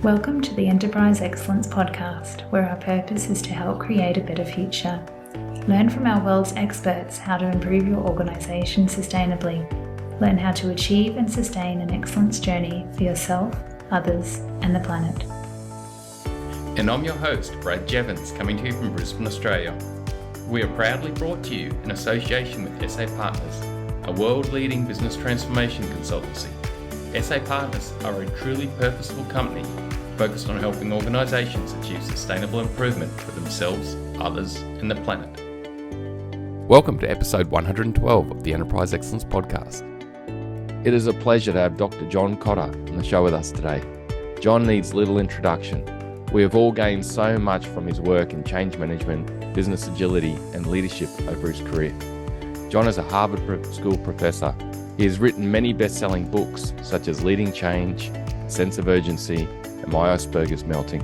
Welcome to the Enterprise Excellence Podcast, where our purpose is to help create a better future. Learn from our world's experts how to improve your organisation sustainably. Learn how to achieve and sustain an excellence journey for yourself, others, and the planet. And I'm your host, Brad Jevons, coming to you from Brisbane, Australia. We are proudly brought to you in association with SA Partners, a world-leading business transformation consultancy. SA Partners are a truly purposeful company focused on helping organisations achieve sustainable improvement for themselves, others, and the planet. Welcome to episode 112 of the Enterprise Excellence Podcast. It is a pleasure to have Dr John Kotter on the show with us today. John needs little introduction. We have all gained so much from his work in change management, business agility, and leadership over his career. John is a Harvard School professor. He has written many best-selling books such as Leading Change, Sense of Urgency, and My Iceberg is Melting.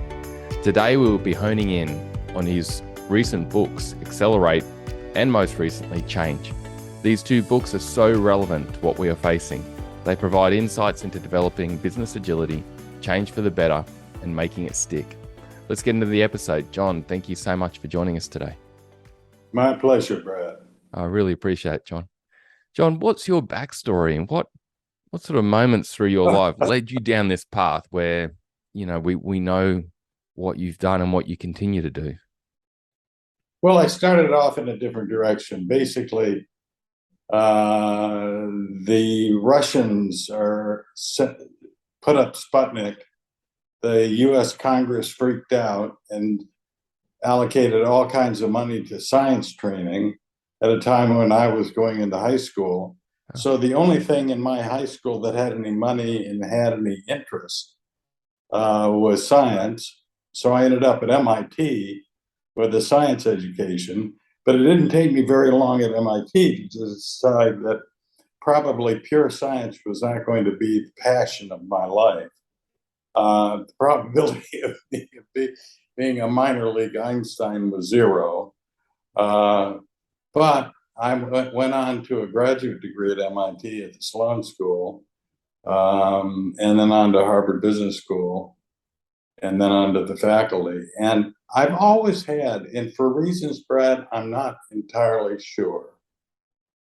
Today we will be honing in on his recent books, Accelerate, and most recently, Change. These two books are so relevant to what we are facing. They provide insights into developing business agility, change for the better, and making it stick. Let's get into the episode. John, thank you so much for joining us today. My pleasure, Brad. I really appreciate it, John. John, what's your backstory and what sort of moments through your life led you down this path where, you know, we know what you've done and what you continue to do? Well, I started off in a different direction. Basically, the Russians put up Sputnik. The U.S. Congress freaked out and allocated all kinds of money to science training at a time when I was going into high school. So the only thing in my high school that had any money and had any interest was science. So I ended up at MIT with a science education, but it didn't take me very long at MIT to decide that probably pure science was not going to be the passion of my life. The probability of being a minor league Einstein was zero. But I went on to a graduate degree at MIT at the Sloan School, and then on to Harvard Business School, and then on to the faculty. And I've always had, and for reasons, Brad, I'm not entirely sure,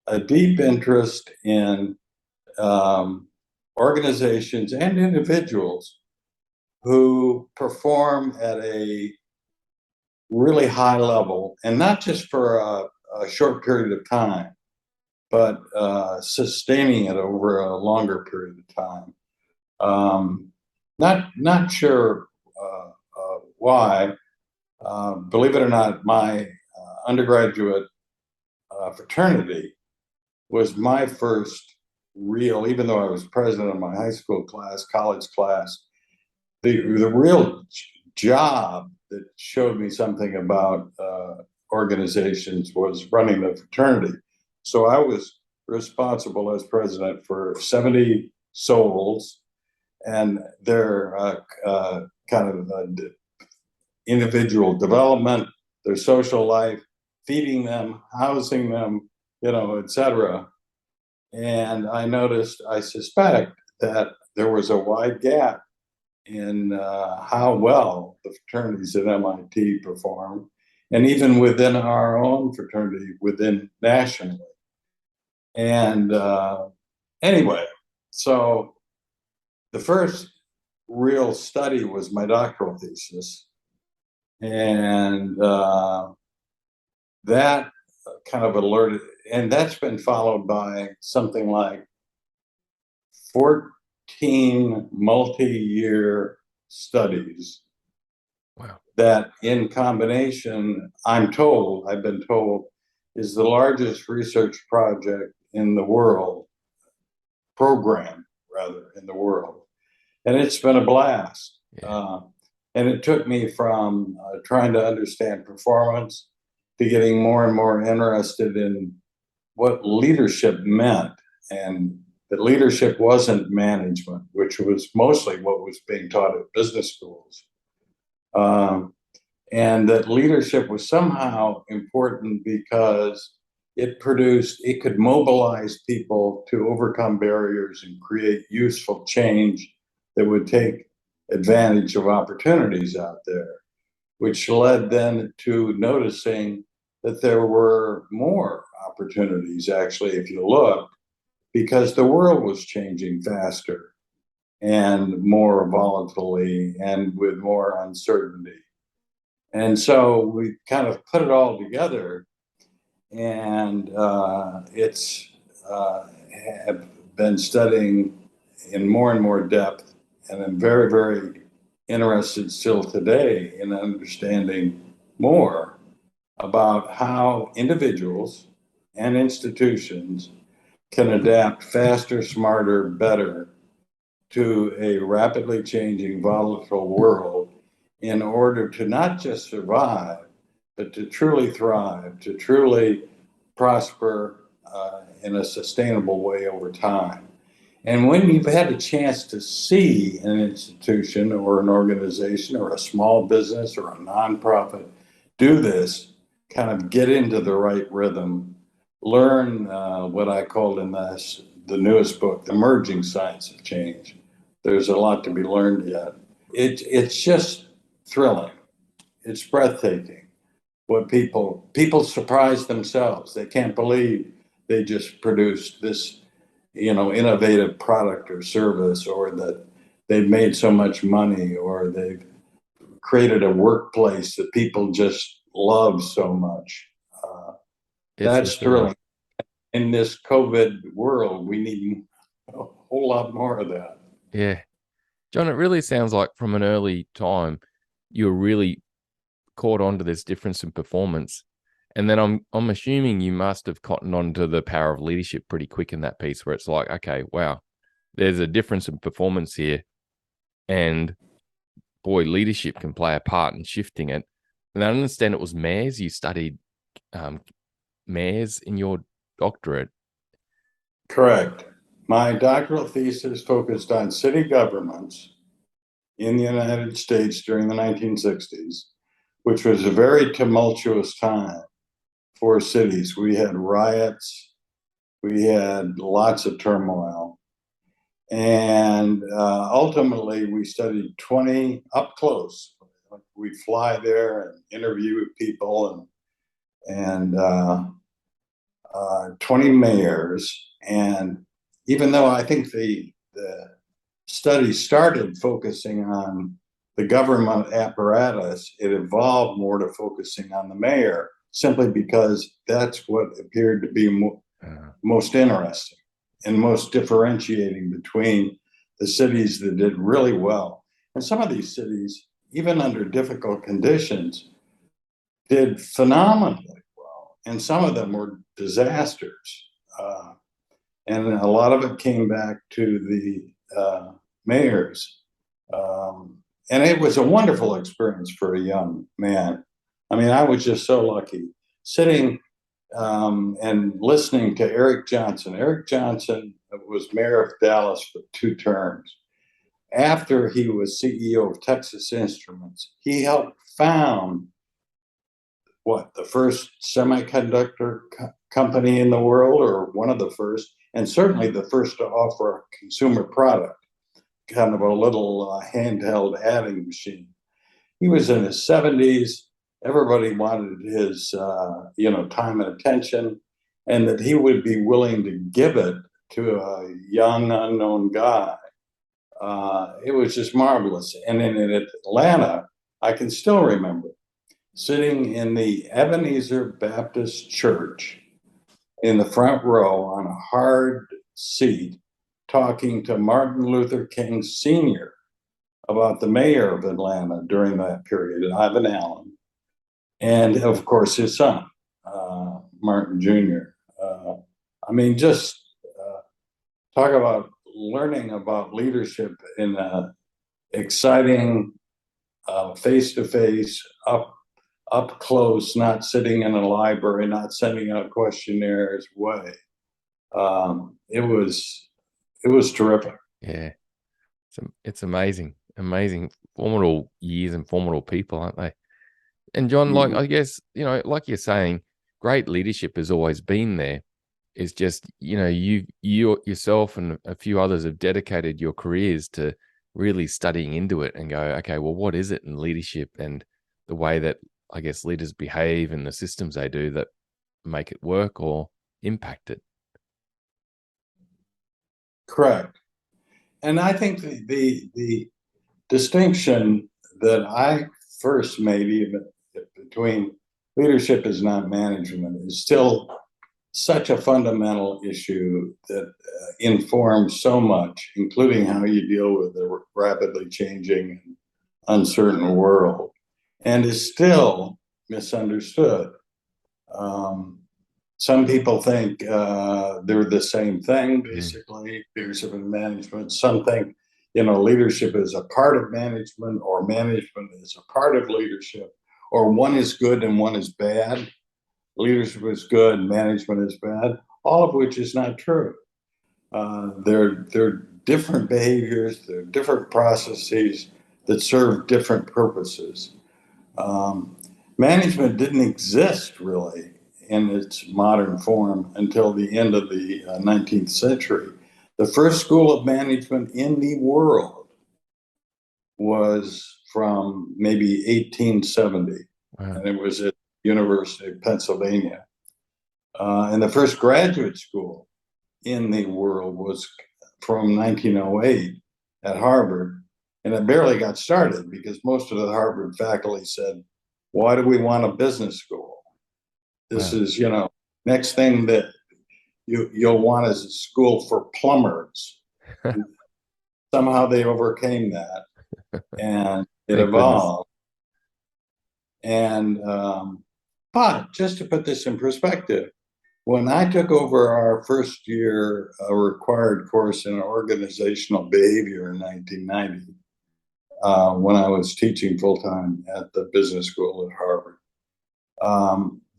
a deep interest in organizations and individuals who perform at a really high level, and not just for a short period of time, but sustaining it over a longer period of time. Not sure why. Believe it or not, my undergraduate fraternity was my first real, even though I was president of my high school class, college class, the real job that showed me something about organizations was running the fraternity. So I was responsible as president for 70 souls and their kind of individual development, their social life, feeding them, housing them, et cetera. And I suspect that there was a wide gap in how well the fraternities at MIT performed, and even within our own fraternity, within nationally. And anyway, so the first real study was my doctoral thesis, and that kind of alerted, and that's been followed by something like 14 multi-year studies. Wow. That in combination, I've been told, is the largest research project in the world, program rather, in the world. And it's been a blast. Yeah. And it took me from trying to understand performance to getting more and more interested in what leadership meant, and that leadership wasn't management, which was mostly what was being taught at business schools. And that leadership was somehow important because it could mobilize people to overcome barriers and create useful change that would take advantage of opportunities out there, which led then to noticing that there were more opportunities, actually, if you look, because the world was changing faster and more volatilely and with more uncertainty. And so we kind of put it all together, and it's have been studying in more and more depth, and I'm very, very interested still today in understanding more about how individuals and institutions can adapt faster, smarter, better to a rapidly changing, volatile world in order to not just survive, but to truly thrive, to truly prosper in a sustainable way over time. And when you've had a chance to see an institution or an organization or a small business or a nonprofit do this, kind of get into the right rhythm, learn what I called in the newest book, The Emerging Science of Change. There's a lot to be learned yet. It's just thrilling. It's breathtaking. What people surprise themselves. They can't believe they just produced this, innovative product or service, or that they've made so much money, or they've created a workplace that people just love so much. That's thrilling. In this COVID world, we need a whole lot more of that. Yeah. John, it really sounds like from an early time, you were really caught on to this difference in performance. And then I'm assuming you must have cottoned on to the power of leadership pretty quick in that piece, where it's like, okay, wow, there's a difference in performance here. And boy, leadership can play a part in shifting it. And I understand it was mayors. You studied mayors in your doctorate. Correct. My doctoral thesis focused on city governments in the United States during the 1960s, which was a very tumultuous time for cities. We had riots, we had lots of turmoil, and ultimately we studied 20 up close. We'd fly there and interview people and 20 mayors. And even though I think the study started focusing on the government apparatus, it evolved more to focusing on the mayor, simply because that's what appeared to be most interesting and most differentiating between the cities that did really well. And some of these cities, even under difficult conditions, did phenomenally well. And some of them were disasters. And a lot of it came back to the mayors. And it was a wonderful experience for a young man. I mean, I was just so lucky sitting and listening to Eric Johnson. Eric Johnson was mayor of Dallas for 2 terms. After he was CEO of Texas Instruments, he helped found the first semiconductor company in the world, or one of the first, and certainly the first to offer a consumer product, kind of a little handheld adding machine. He was in his 70s. Everybody wanted his, time and attention, and that he would be willing to give it to a young, unknown guy. It was just marvelous. And in Atlanta, I can still remember sitting in the Ebenezer Baptist Church in the front row on a hard seat, talking to Martin Luther King Sr. about the mayor of Atlanta during that period, Ivan Allen, and of course his son, Martin Jr. Just talk about learning about leadership in an exciting, face-to-face, up close, not sitting in a library, not sending out questionnaires way. It was terrific. Yeah. It's amazing. Formidable years and formidable people, aren't they? And John, I guess, like you're saying, great leadership has always been there. It's just, you yourself and a few others have dedicated your careers to really studying into it and go, okay, well, what is it in leadership and the way that I guess leaders behave and the systems they do that make it work or impact it? Correct. And I think the distinction that I first made, even between leadership is not management, is still such a fundamental issue that informs so much, including how you deal with the rapidly changing and uncertain world, and is still misunderstood. Some people think they're the same thing, basically, leadership and management. Some think, leadership is a part of management, or management is a part of leadership, or one is good and one is bad. Leadership is good, management is bad, all of which is not true. They're different behaviors, they're different processes that serve different purposes. Management didn't exist really in its modern form until the end of the 19th century. The first school of management in the world was from maybe 1870, and it was at University of Pennsylvania. And the first graduate school in the world was from 1908 at Harvard, and it barely got started because most of the Harvard faculty said, why do we want a business school? This is, next thing that you'll want is a school for plumbers. Somehow they overcame that, and it evolved. And but just to put this in perspective, when I took over our first year required course in organizational behavior in 1990, when I was teaching full-time at the business school at Harvard,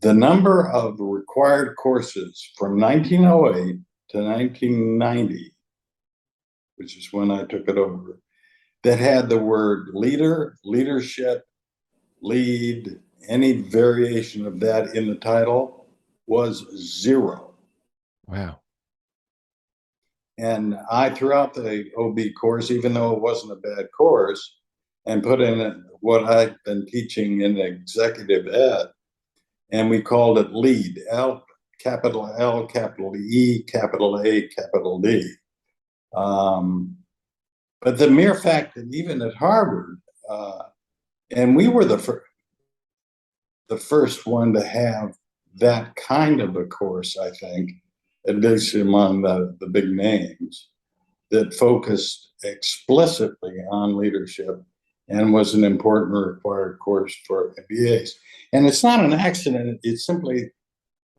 the number of required courses from 1908 to 1990, which is when I took it over, that had the word leader, leadership, lead, any variation of that in the title, was 0. Wow. And I threw out the OB course, even though it wasn't a bad course, and put in what I'd been teaching in executive ed, and we called it LEAD, capital L, capital E, capital A, capital D. But the mere fact that even at Harvard, and we were the first one to have that kind of a course, I think, at least among the big names, that focused explicitly on leadership and was an important required course for MBAs. And it's not an accident, it's simply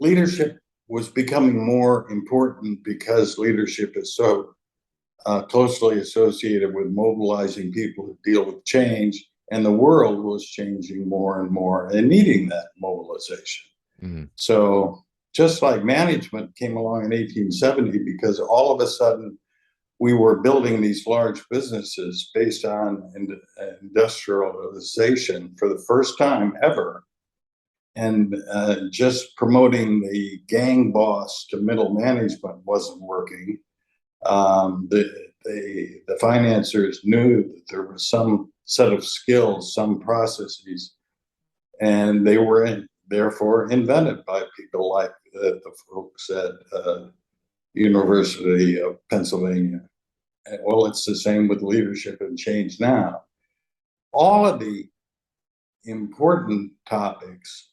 leadership was becoming more important because leadership is so closely associated with mobilizing people to deal with change, and the world was changing more and more and needing that mobilization. So just like management came along in 1870, because all of a sudden we were building these large businesses based on industrialization for the first time ever, and just promoting the gang boss to middle management wasn't working. The financiers knew that there was some set of skills, some processes, and they were therefore invented by people like the folks at University of Pennsylvania. And, well, it's the same with leadership and change now. All of the important topics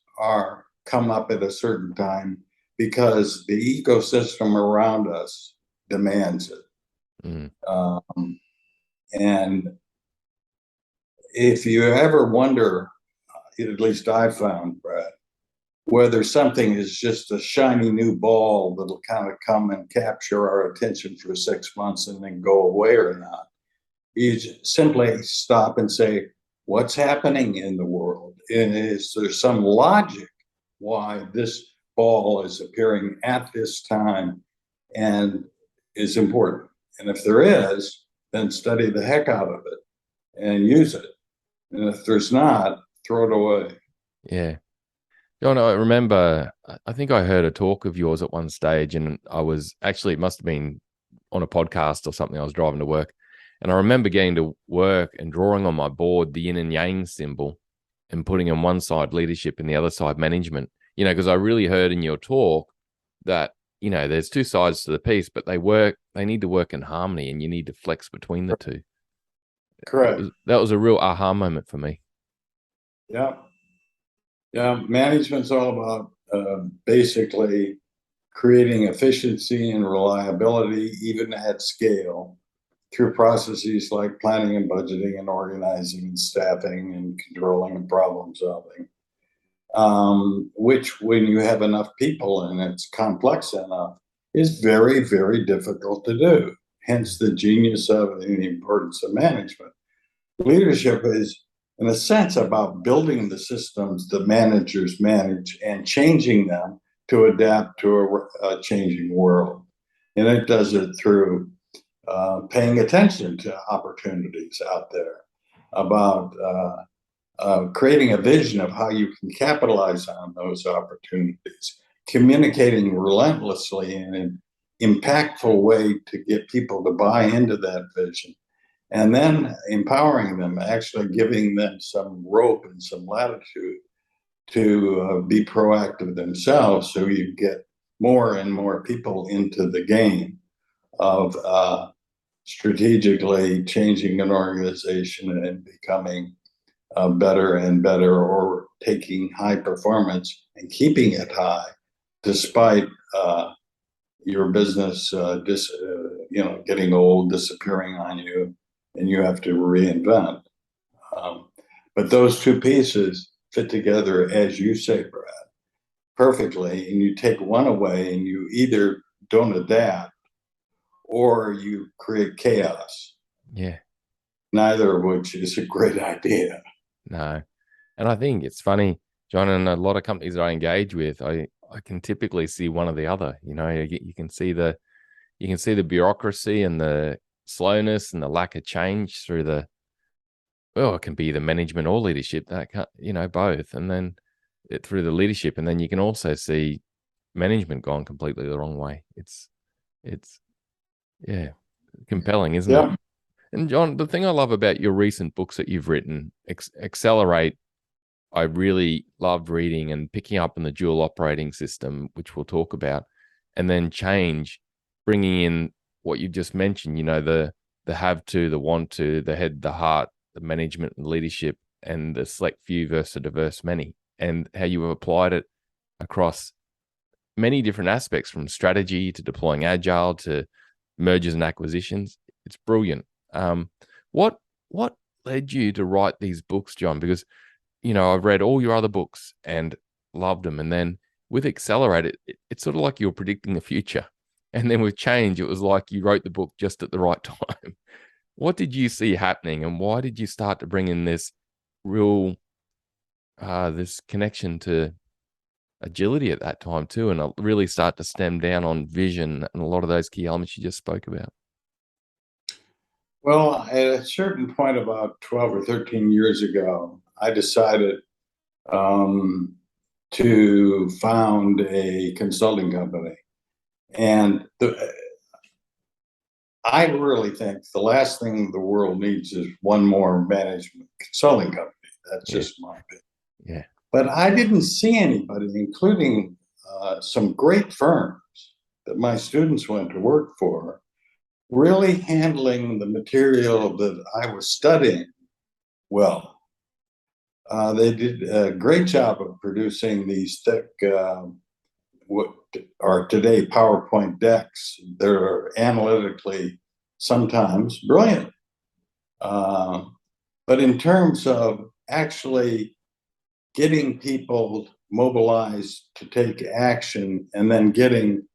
come up at a certain time because the ecosystem around us demands it. And if you ever wonder, at least I found, Brad, whether something is just a shiny new ball that'll kind of come and capture our attention for 6 months and then go away or not, you simply stop and say, what's happening in the world? And is there some logic why this ball is appearing at this time and is important? And if there is, then study the heck out of it and use it. And if there's not, throw it away. Yeah. John, I remember, I think I heard a talk of yours at one stage, and I was actually, it must have been on a podcast or something. I was driving to work, And I remember getting to work and drawing on my board the yin and yang symbol and putting on one side leadership and the other side management, because I really heard in your talk that, there's two sides to the piece, but they need to work in harmony, and you need to flex between the two. Correct. That was a real aha moment for me. Yeah. Yeah. Management's all about basically creating efficiency and reliability, even at scale, through processes like planning and budgeting and organizing and staffing and controlling and problem solving. Which, when you have enough people and it's complex enough, is very, very difficult to do. Hence the genius of and the importance of management. Leadership is, in a sense, about building the systems that managers manage and changing them to adapt to a changing world. And it does it through paying attention to opportunities out there, about creating a vision of how you can capitalize on those opportunities, communicating relentlessly in an impactful way to get people to buy into that vision, and then empowering them, actually giving them some rope and some latitude to be proactive themselves, so you get more and more people into the game of strategically changing an organization and becoming better and better, or taking high performance and keeping it high despite your business getting old, disappearing on you, and you have to reinvent. But those two pieces fit together, as you say, Brad, perfectly. And you take one away and you either don't adapt or you create chaos. Yeah. Neither of which is a great idea. No. And I think it's funny, John, and a lot of companies that I engage with, I can typically see one or the other. You can see the bureaucracy and the slowness and the lack of change through it can be the management or leadership, that both, and then through the leadership, and then you can also see management gone completely the wrong way. It's compelling, isn't it? And John, the thing I love about your recent books that you've written, Accelerate, I really loved reading and picking up on the dual operating system, which we'll talk about, and then Change, bringing in what you just mentioned, the have to, the want to, the head, the heart, the management and leadership, and the select few versus the diverse many, and how you have applied it across many different aspects, from strategy to deploying agile to mergers and acquisitions. It's brilliant. What led you to write these books, John? Because, I've read all your other books and loved them. And then with Accelerate, it's sort of like you're predicting the future. And then with Change, it was like you wrote the book just at the right time. What did you see happening, and why did you start to bring in this real, this connection to agility at that time too, and really start to stem down on vision and a lot of those key elements you just spoke about? Well, at a certain point, about 12 or 13 years ago, I decided to found a consulting company. And I really think the last thing the world needs is one more management consulting company. That's just my opinion. Yeah. But I didn't see anybody, including some great firms that my students went to work for, really handling the material that I was studying well. They did a great job of producing these thick, what are today PowerPoint decks. They're analytically sometimes brilliant. But in terms of actually getting people mobilized to take action and then getting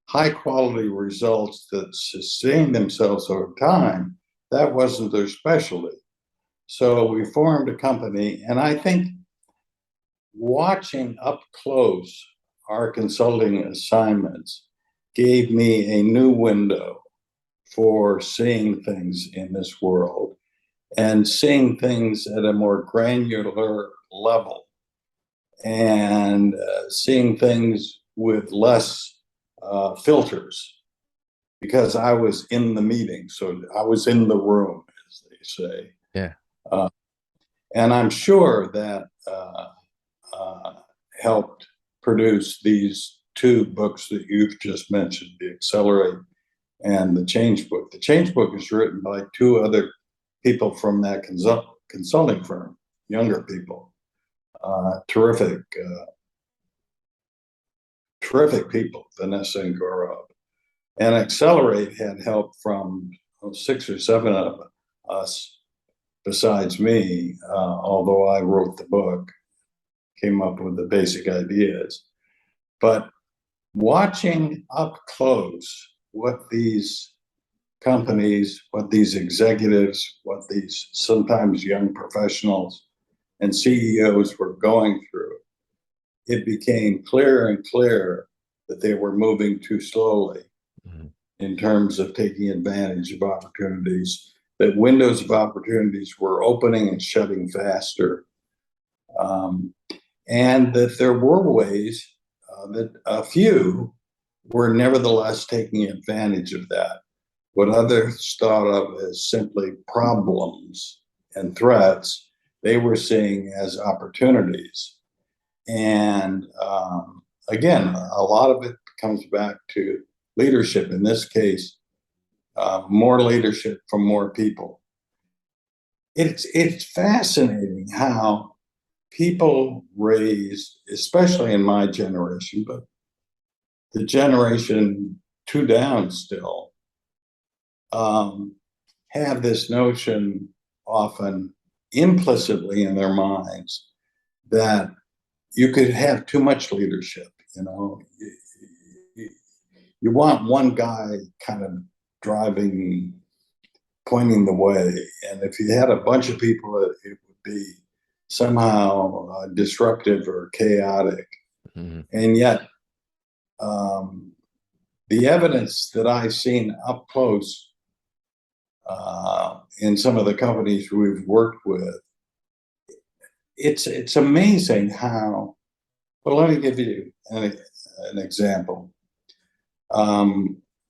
high quality results that sustain themselves over time, that wasn't their specialty. So we formed a company, and I think watching up close our consulting assignments gave me a new window for seeing things in this world and seeing things at a more granular level, and seeing things with less filters. because I was in the meeting. So I was in the room, as they say. Yeah. And I'm sure that helped produce these two books that you've just mentioned, the Accelerate and the Change book. The Change book is written by two other people from that consulting firm, younger people, terrific people, Vanessa and Gaurav. And Accelerate had help from 6 or 7 of us besides me, although I wrote the book, came up with the basic ideas. But watching up close what these companies, what these executives, what these sometimes young professionals and CEOs were going through, it became clearer and clearer that they were moving too slowly in terms of taking advantage of opportunities, that windows of opportunities were opening and shutting faster, and that there were ways that a few were nevertheless taking advantage of that. What others thought of as simply problems and threats, they were seeing as opportunities. And again, a lot of it comes back to leadership. In this case, more leadership from more people. It's fascinating how people raised, especially in my generation, but the generation 2 down still, have this notion often implicitly in their minds that you could have too much leadership. You know, you want one guy kind of driving, pointing the way, and if you had a bunch of people, it would be somehow disruptive or chaotic. And yet, the evidence that I've seen up close in some of the companies we've worked with, it's amazing how. Well, let me give you an example.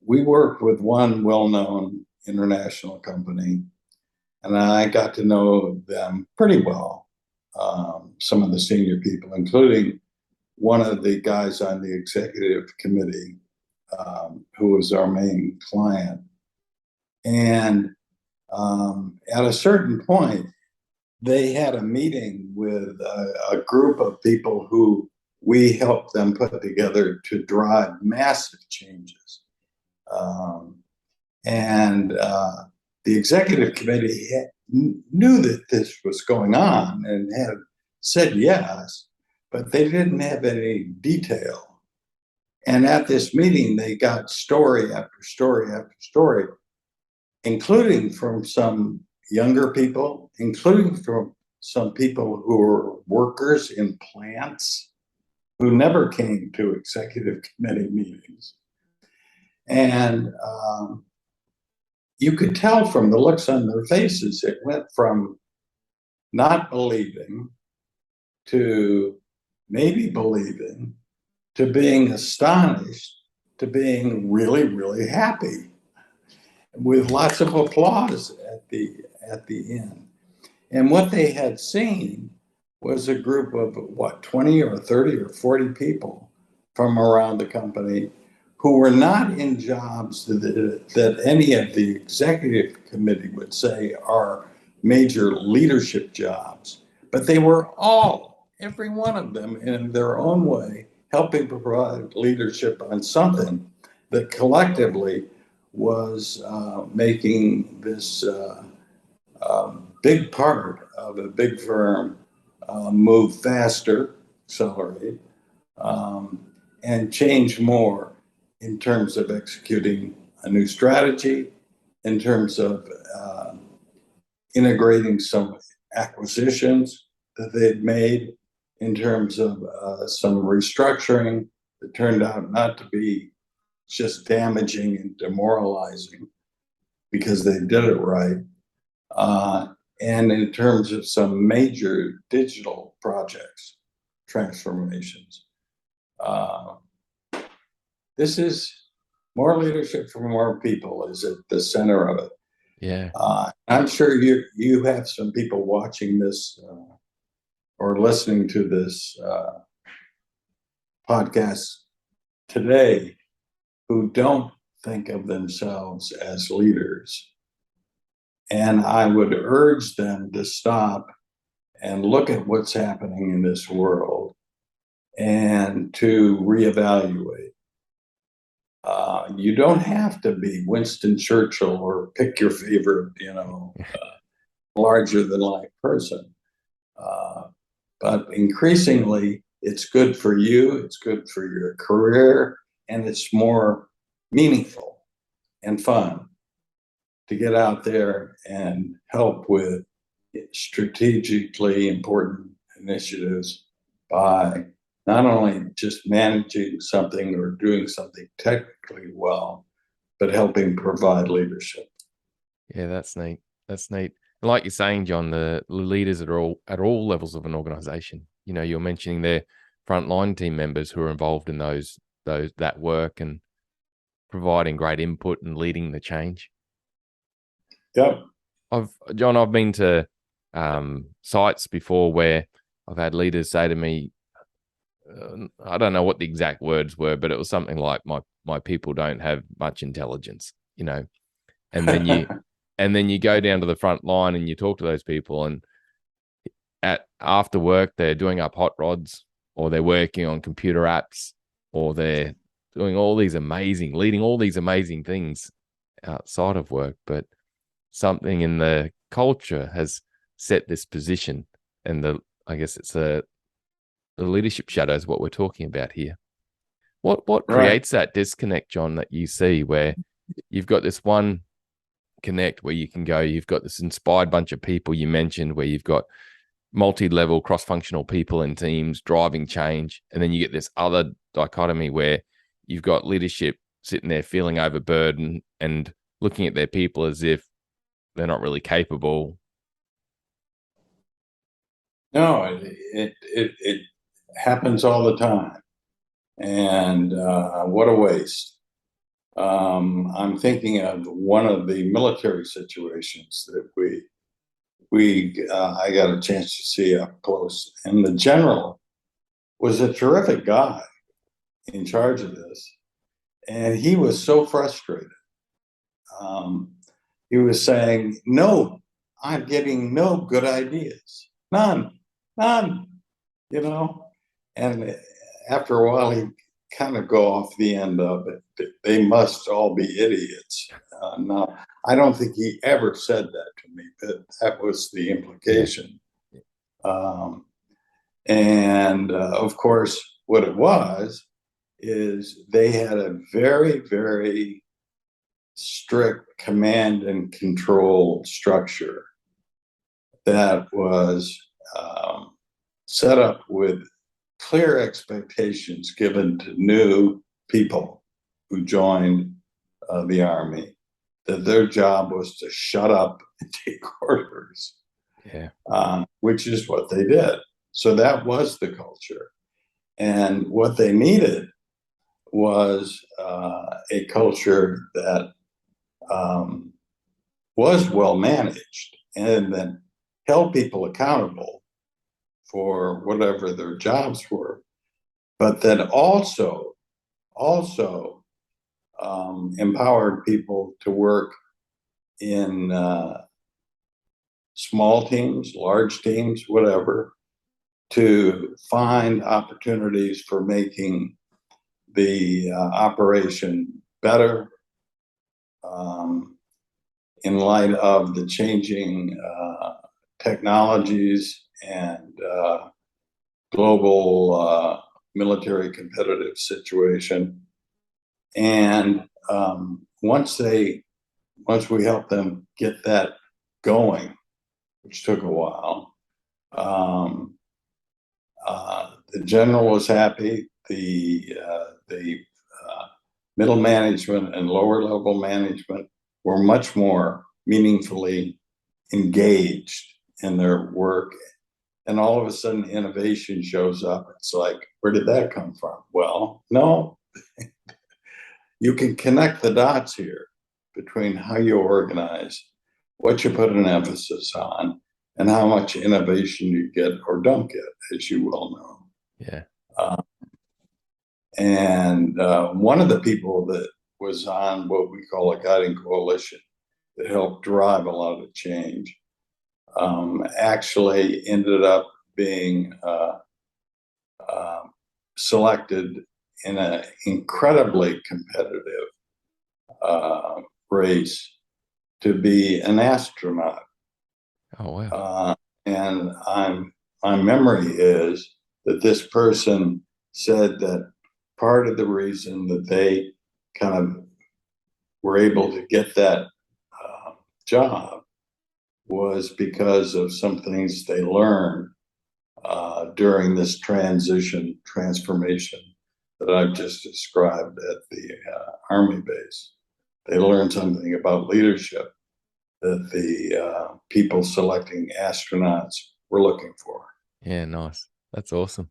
We worked with one well-known international company, and I got to know them pretty well. Some of the senior people, including one of the guys on the executive committee, who was our main client. And at a certain point, they had a meeting with a group of people who we helped them put together to drive massive changes. And the executive committee knew that this was going on and had said yes, but they didn't have any detail. And at this meeting, they got story after story after story, including from some younger people, including from some people who were workers in plants who never came to executive committee meetings. And you could tell from the looks on their faces, it went from not believing to maybe believing to being astonished to being really, really happy, with lots of applause at the end. And what they had seen was a group of 20 or 30 or 40 people from around the company who were not in jobs that any of the executive committee would say are major leadership jobs, but they were all, every one of them in their own way, helping provide leadership on something that collectively was making this big part of a big firm move faster, accelerate, and change more in terms of executing a new strategy, in terms of integrating some acquisitions that they'd made, in terms of some restructuring that turned out not to be just damaging and demoralizing because they did it right. And in terms of some major digital projects, transformations. This is More leadership for more people is at the center of it. Yeah. I'm sure you have some people watching this or listening to this podcast today who don't think of themselves as leaders. And I would urge them to stop and look at what's happening in this world and to reevaluate. You don't have to be Winston Churchill or pick your favorite, larger than life person. But increasingly, it's good for you, it's good for your career, and it's more meaningful and fun to get out there and help with strategically important initiatives by not only just managing something or doing something technically well, but helping provide leadership. Yeah, that's neat. That's neat. And like you're saying, John, the leaders at all levels of an organization. You're mentioning their frontline team members who are involved in that work and providing great input and leading the change. Yep. I've been to sites before where I've had leaders say to me, I don't know what the exact words were, but it was something like my people don't have much intelligence, and then you go down to the front line and you talk to those people, and after work they're doing up hot rods, or they're working on computer apps, or they're doing leading all these amazing things outside of work, but something in the culture has set this position, and I guess it's the leadership shadow is what we're talking about here. What creates that disconnect, John, that you see where you've got this one connect where you can go, you've got this inspired bunch of people you mentioned where you've got multi-level cross-functional people in teams driving change, and then you get this other dichotomy where you've got leadership sitting there feeling overburdened and looking at their people as if they're not really capable. No, it happens all the time, and what a waste. I'm thinking of one of the military situations that I got a chance to see up close, and the general was a terrific guy in charge of this, and he was so frustrated. He was saying, "No, I'm getting no good ideas, none, and after a while he kind of go off the end of it. They must all be idiots. No, I don't think he ever said that to me, but that was the implication. Of course, what it was is they had a very, very strict command and control structure that was set up with clear expectations given to new people who joined the Army, that their job was to shut up and take orders, which is what they did. So that was the culture. And what they needed was a culture that was well managed and that held people accountable for whatever their jobs were, but that also empowered people to work in small teams, large teams, whatever, to find opportunities for making the operation better in light of the changing technologies and global military competitive situation. And once we helped them get that going, which took a while, the general was happy. The middle management and lower level management were much more meaningfully engaged in their work. And all of a sudden innovation shows up. It's like, where did that come from? Well, no, you can connect the dots here between how you organize, what you put an emphasis on, and how much innovation you get or don't get, as you well know. Yeah. And one of the people that was on what we call a guiding coalition that helped drive a lot of change actually ended up being selected in an incredibly competitive race to be an astronaut. Oh, wow. And my memory is that this person said that part of the reason that they kind of were able to get that job was because of some things they learned during this transformation that I've just described at the Army base. They learned something about leadership that the people selecting astronauts were looking for. Yeah, nice. That's awesome.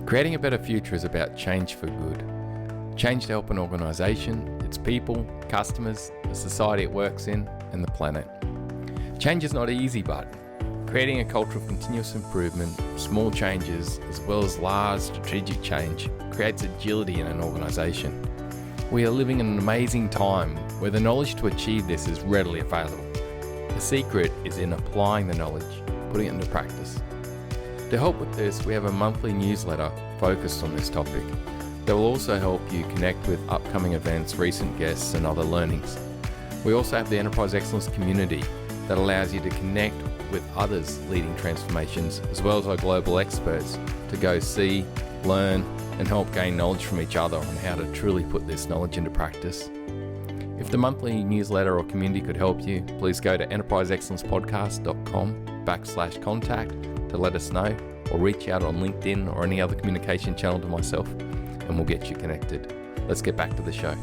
Creating a better future is about change for good. Change to help an organisation, its people, customers, the society it works in, and the planet. Change is not easy, but creating a culture of continuous improvement, small changes, as well as large strategic change, creates agility in an organisation. We are living in an amazing time where the knowledge to achieve this is readily available. The secret is in applying the knowledge, putting it into practice. To help with this, we have a monthly newsletter focused on this topic that will also help you connect with upcoming events, recent guests, and other learnings. We also have the Enterprise Excellence community that allows you to connect with others leading transformations, as well as our global experts, to go see, learn, and help gain knowledge from each other on how to truly put this knowledge into practice. If the monthly newsletter or community could help you, please go to enterpriseexcellencepodcast.com/contact to let us know, or reach out on LinkedIn or any other communication channel to myself, and we'll get you connected. Let's get back to the show.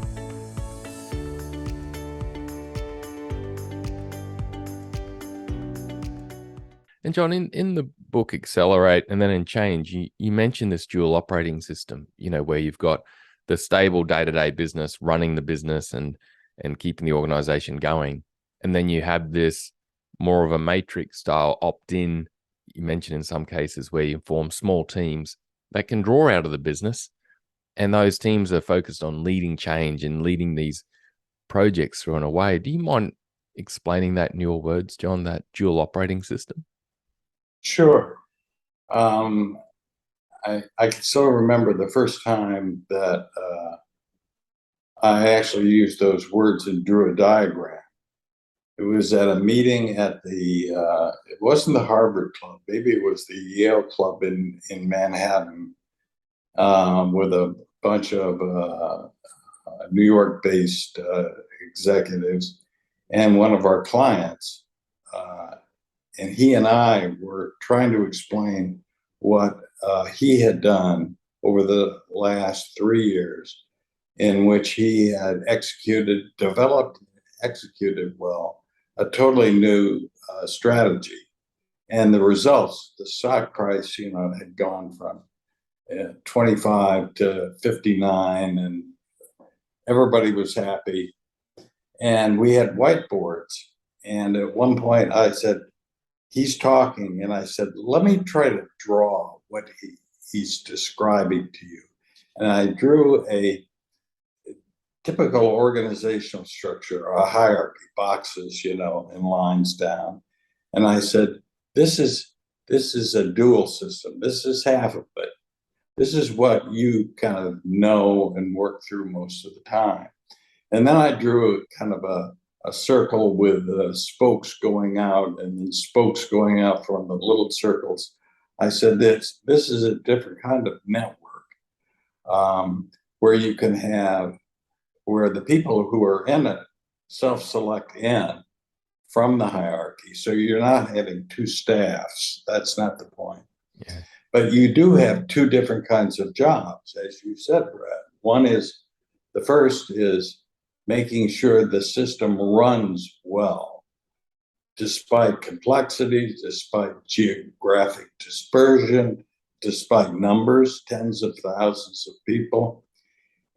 And John, in the book Accelerate and then in Change, you mentioned this dual operating system, where you've got the stable day-to-day business, running the business and keeping the organization going. And then you have this more of a matrix style opt-in, you mentioned in some cases, where you form small teams that can draw out of the business. And those teams are focused on leading change and leading these projects through in a way. Do you mind explaining that in your words, John, that dual operating system? Sure. I can still remember the first time that I actually used those words and drew a diagram. It was at a meeting at it wasn't the Harvard Club, maybe it was the Yale Club in Manhattan, with a bunch of New York-based executives and one of our clients. And he and I were trying to explain what he had done over the last 3 years, in which he had developed, executed well, a totally new strategy. And the results, the stock price, had gone from 25 to 59, and everybody was happy. And we had whiteboards. And at one point I said, he's talking, and I said, let me try to draw what he's describing to you. And I drew a typical organizational structure, a hierarchy, boxes, and lines down. And I said, this is a dual system. This is half of it. This is what you kind of know and work through most of the time. And then I drew kind of a circle with spokes going out, and then spokes going out from the little circles. I said, this is a different kind of network, where you can have, where the people who are in it self-select in from the hierarchy. So you're not having two staffs. That's not the point. Yeah. But you do have two different kinds of jobs, as you said, Brad. The first is making sure the system runs well, despite complexity, despite geographic dispersion, despite numbers, tens of thousands of people.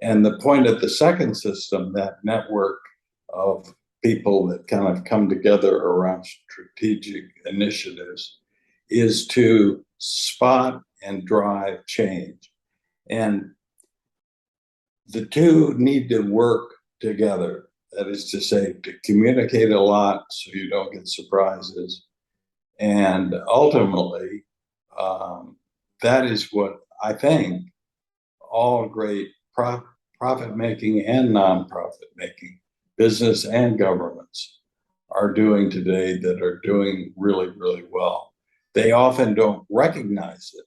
And the point of the second system, that network of people that kind of come together around strategic initiatives, is to spot and drive change. And the two need to work together. That is to say, to communicate a lot so you don't get surprises. And ultimately, that is what I think all great profit making and nonprofit making business and governments are doing today, that are doing really, really well. They often don't recognize it.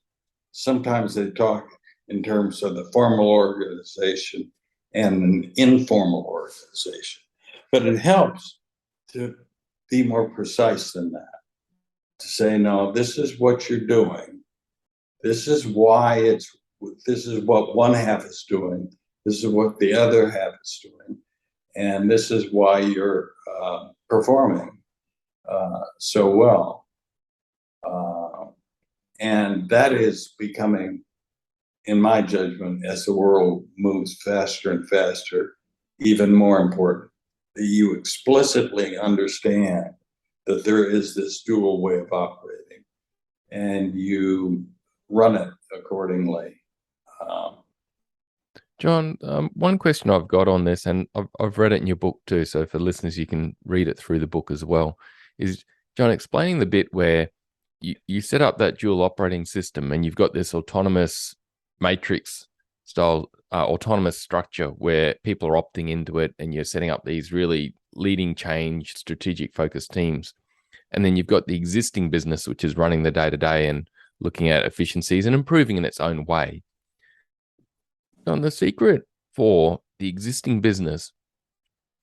Sometimes they talk in terms of the formal organization and an informal organization. But it helps to be more precise than that, to say, no, this is what you're doing. This is why this is what one half is doing. This is what the other half is doing. And this is why you're performing so well. And that is becoming, in my judgment, as the world moves faster and faster, even more important, that you explicitly understand that there is this dual way of operating and you run it accordingly. John, one question I've got on this, and I've read it in your book too, so for listeners, you can read it through the book as well, is, John, explaining the bit where you set up that dual operating system and you've got this autonomous matrix style, autonomous structure where people are opting into it and you're setting up these really leading change, strategic focused teams. And then you've got the existing business, which is running the day-to-day and looking at efficiencies and improving in its own way. And the secret for the existing business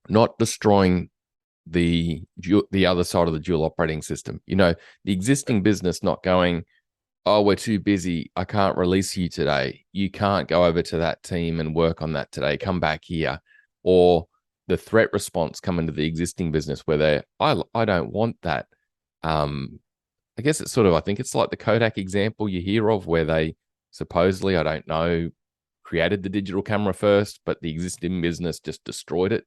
not destroying the other side of the dual operating system, the existing business not going, oh, we're too busy, I can't release you today, you can't go over to that team and work on that today, come back here. Or the threat response coming to the existing business where I don't want that. I guess it's I think it's like the Kodak example you hear of, where they supposedly, I don't know, created the digital camera first, but the existing business just destroyed it.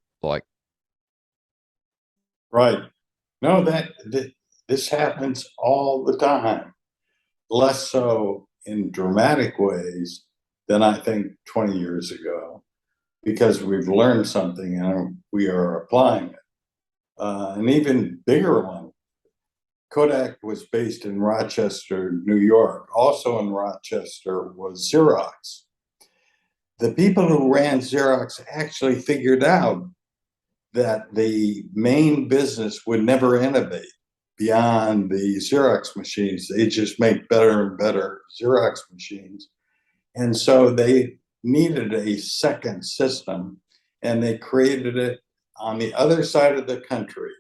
Right. No, this happens all the time. Less so in dramatic ways than I think 20 years ago, because we've learned something and we are applying it. An even bigger one, Kodak was based in Rochester, New York. Also in Rochester was Xerox. The people who ran Xerox actually figured out that the main business would never innovate beyond the Xerox machines. They just make better and better Xerox machines. And so they needed a second system, and they created it on the other side of the country,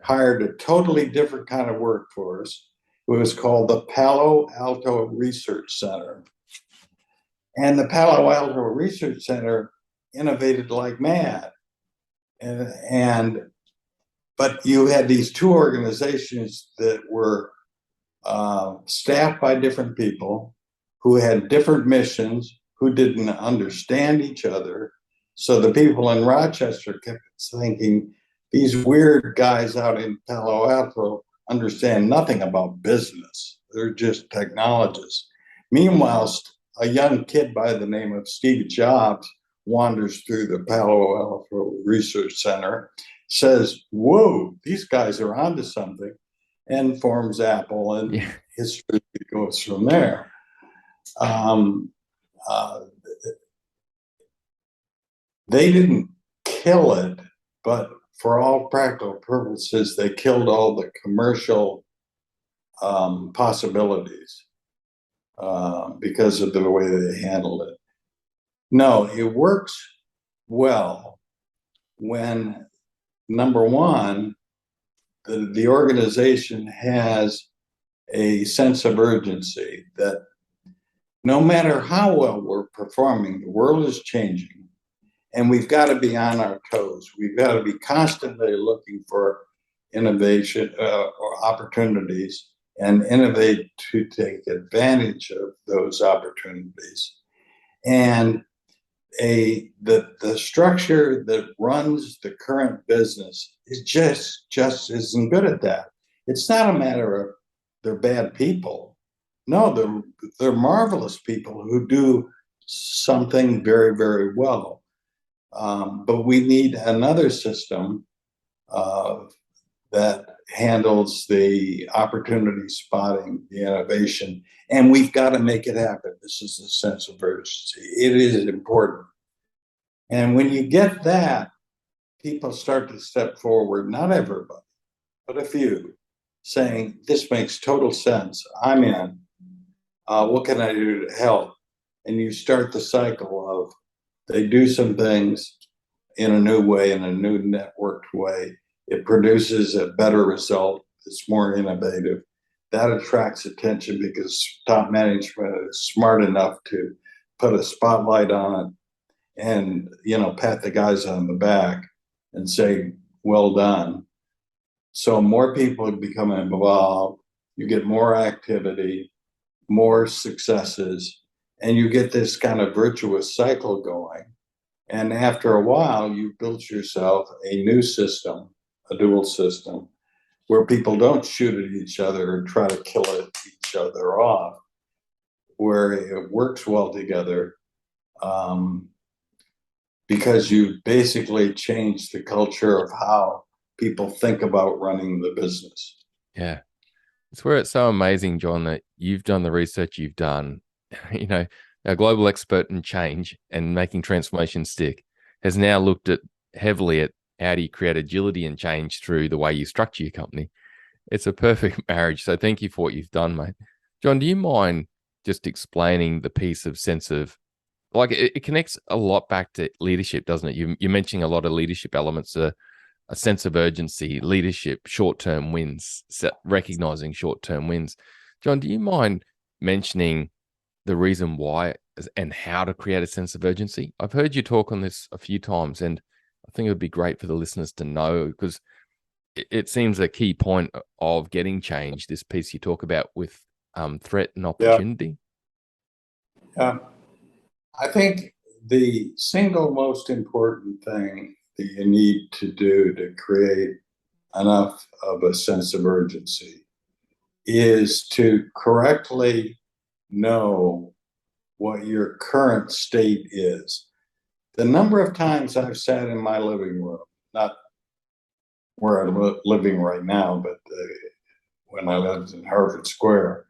hired a totally different kind of workforce. It was called the Palo Alto Research Center. And the Palo Alto Research Center innovated like mad. But you had these two organizations that were staffed by different people who had different missions, who didn't understand each other. So the people in Rochester kept thinking, these weird guys out in Palo Alto understand nothing about business. They're just technologists. Meanwhile, a young kid by the name of Steve Jobs wanders through the Palo Alto Research Center, says, whoa, these guys are onto something, and forms Apple, and history goes from there. They didn't kill it, but for all practical purposes, they killed all the commercial possibilities because of the way they handled it. No, it works well when, number one, the organization has a sense of urgency that no matter how well we're performing, the world is changing, and we've got to be on our toes. We've got to be constantly looking for innovation or opportunities and innovate to take advantage of those opportunities. And the structure that runs the current business is just isn't good at that. It's not a matter of they're bad people. No, they're marvelous people who do something very, very well. But we need another system that handles the opportunity spotting, the innovation, and we've got to make it happen. This is a sense of urgency. It is important. And when you get that, people start to step forward, not everybody, but a few, saying, this makes total sense. I'm in. What can I do to help? And you start the cycle of they do some things in a new way, in a new networked way. It produces a better result. It's more innovative. That attracts attention because top management is smart enough to put a spotlight on it and, pat the guys on the back and say, well done. So more people become involved. You get more activity, more successes, and you get this kind of virtuous cycle going. And after a while, you build yourself a new system, a dual system, where people don't shoot at each other and try to kill each other off, where it works well together, because you basically changed the culture of how people think about running the business. Yeah. It's where it's so amazing, John, that you've done the research you've done. A global expert in change and making transformation stick has now looked heavily at how do you create agility and change through the way you structure your company. It's a perfect marriage. So thank you for what you've done, mate. John, do you mind just explaining the piece of sense of, like, it connects a lot back to leadership, doesn't it? You're mentioning a lot of leadership elements, a sense of urgency, leadership, short-term wins, recognizing short-term wins. John, do you mind mentioning the reason why and how to create a sense of urgency? I've heard you talk on this a few times, and I think it would be great for the listeners to know, because it seems a key point of getting change, this piece you talk about with threat and opportunity. Yeah. I think the single most important thing that you need to do to create enough of a sense of urgency is to correctly know what your current state is. The number of times I've sat in my living room, not where I'm living right now, but when I lived in Harvard Square,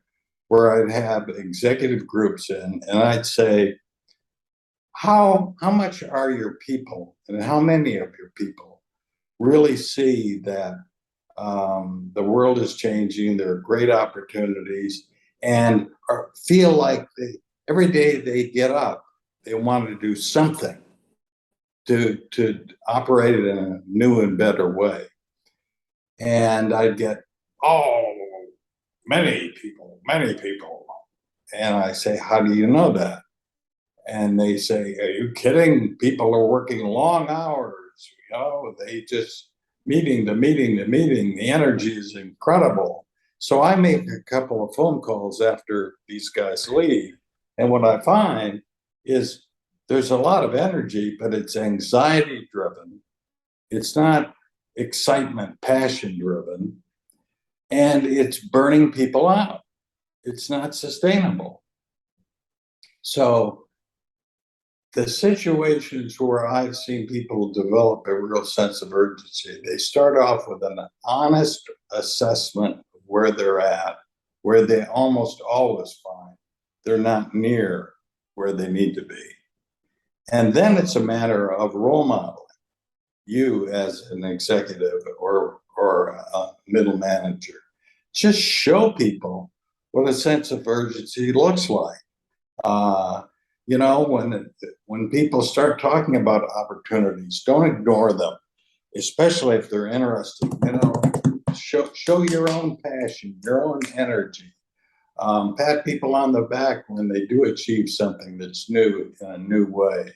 where I'd have executive groups in, and I'd say, how much are your people, and how many of your people really see that the world is changing, there are great opportunities, and feel like every day they get up, they want to do something to operate it in a new and better way. And I'd get, many people. And I say, how do you know that? And they say, are you kidding? People are working long hours. They just meeting. The energy is incredible. So I make a couple of phone calls after these guys leave. And what I find is there's a lot of energy, but it's anxiety driven. It's not excitement, passion driven. And it's burning people out. It's not sustainable. So the situations where I've seen people develop a real sense of urgency, they start off with an honest assessment of where they're at, where they almost always find they're not near where they need to be. And then it's a matter of role modeling. You as an executive or a middle manager, just show people what a sense of urgency looks like. When people start talking about opportunities, don't ignore them, especially if they're interested. Show your own passion, your own energy. Pat people on the back when they do achieve something that's new in a new way.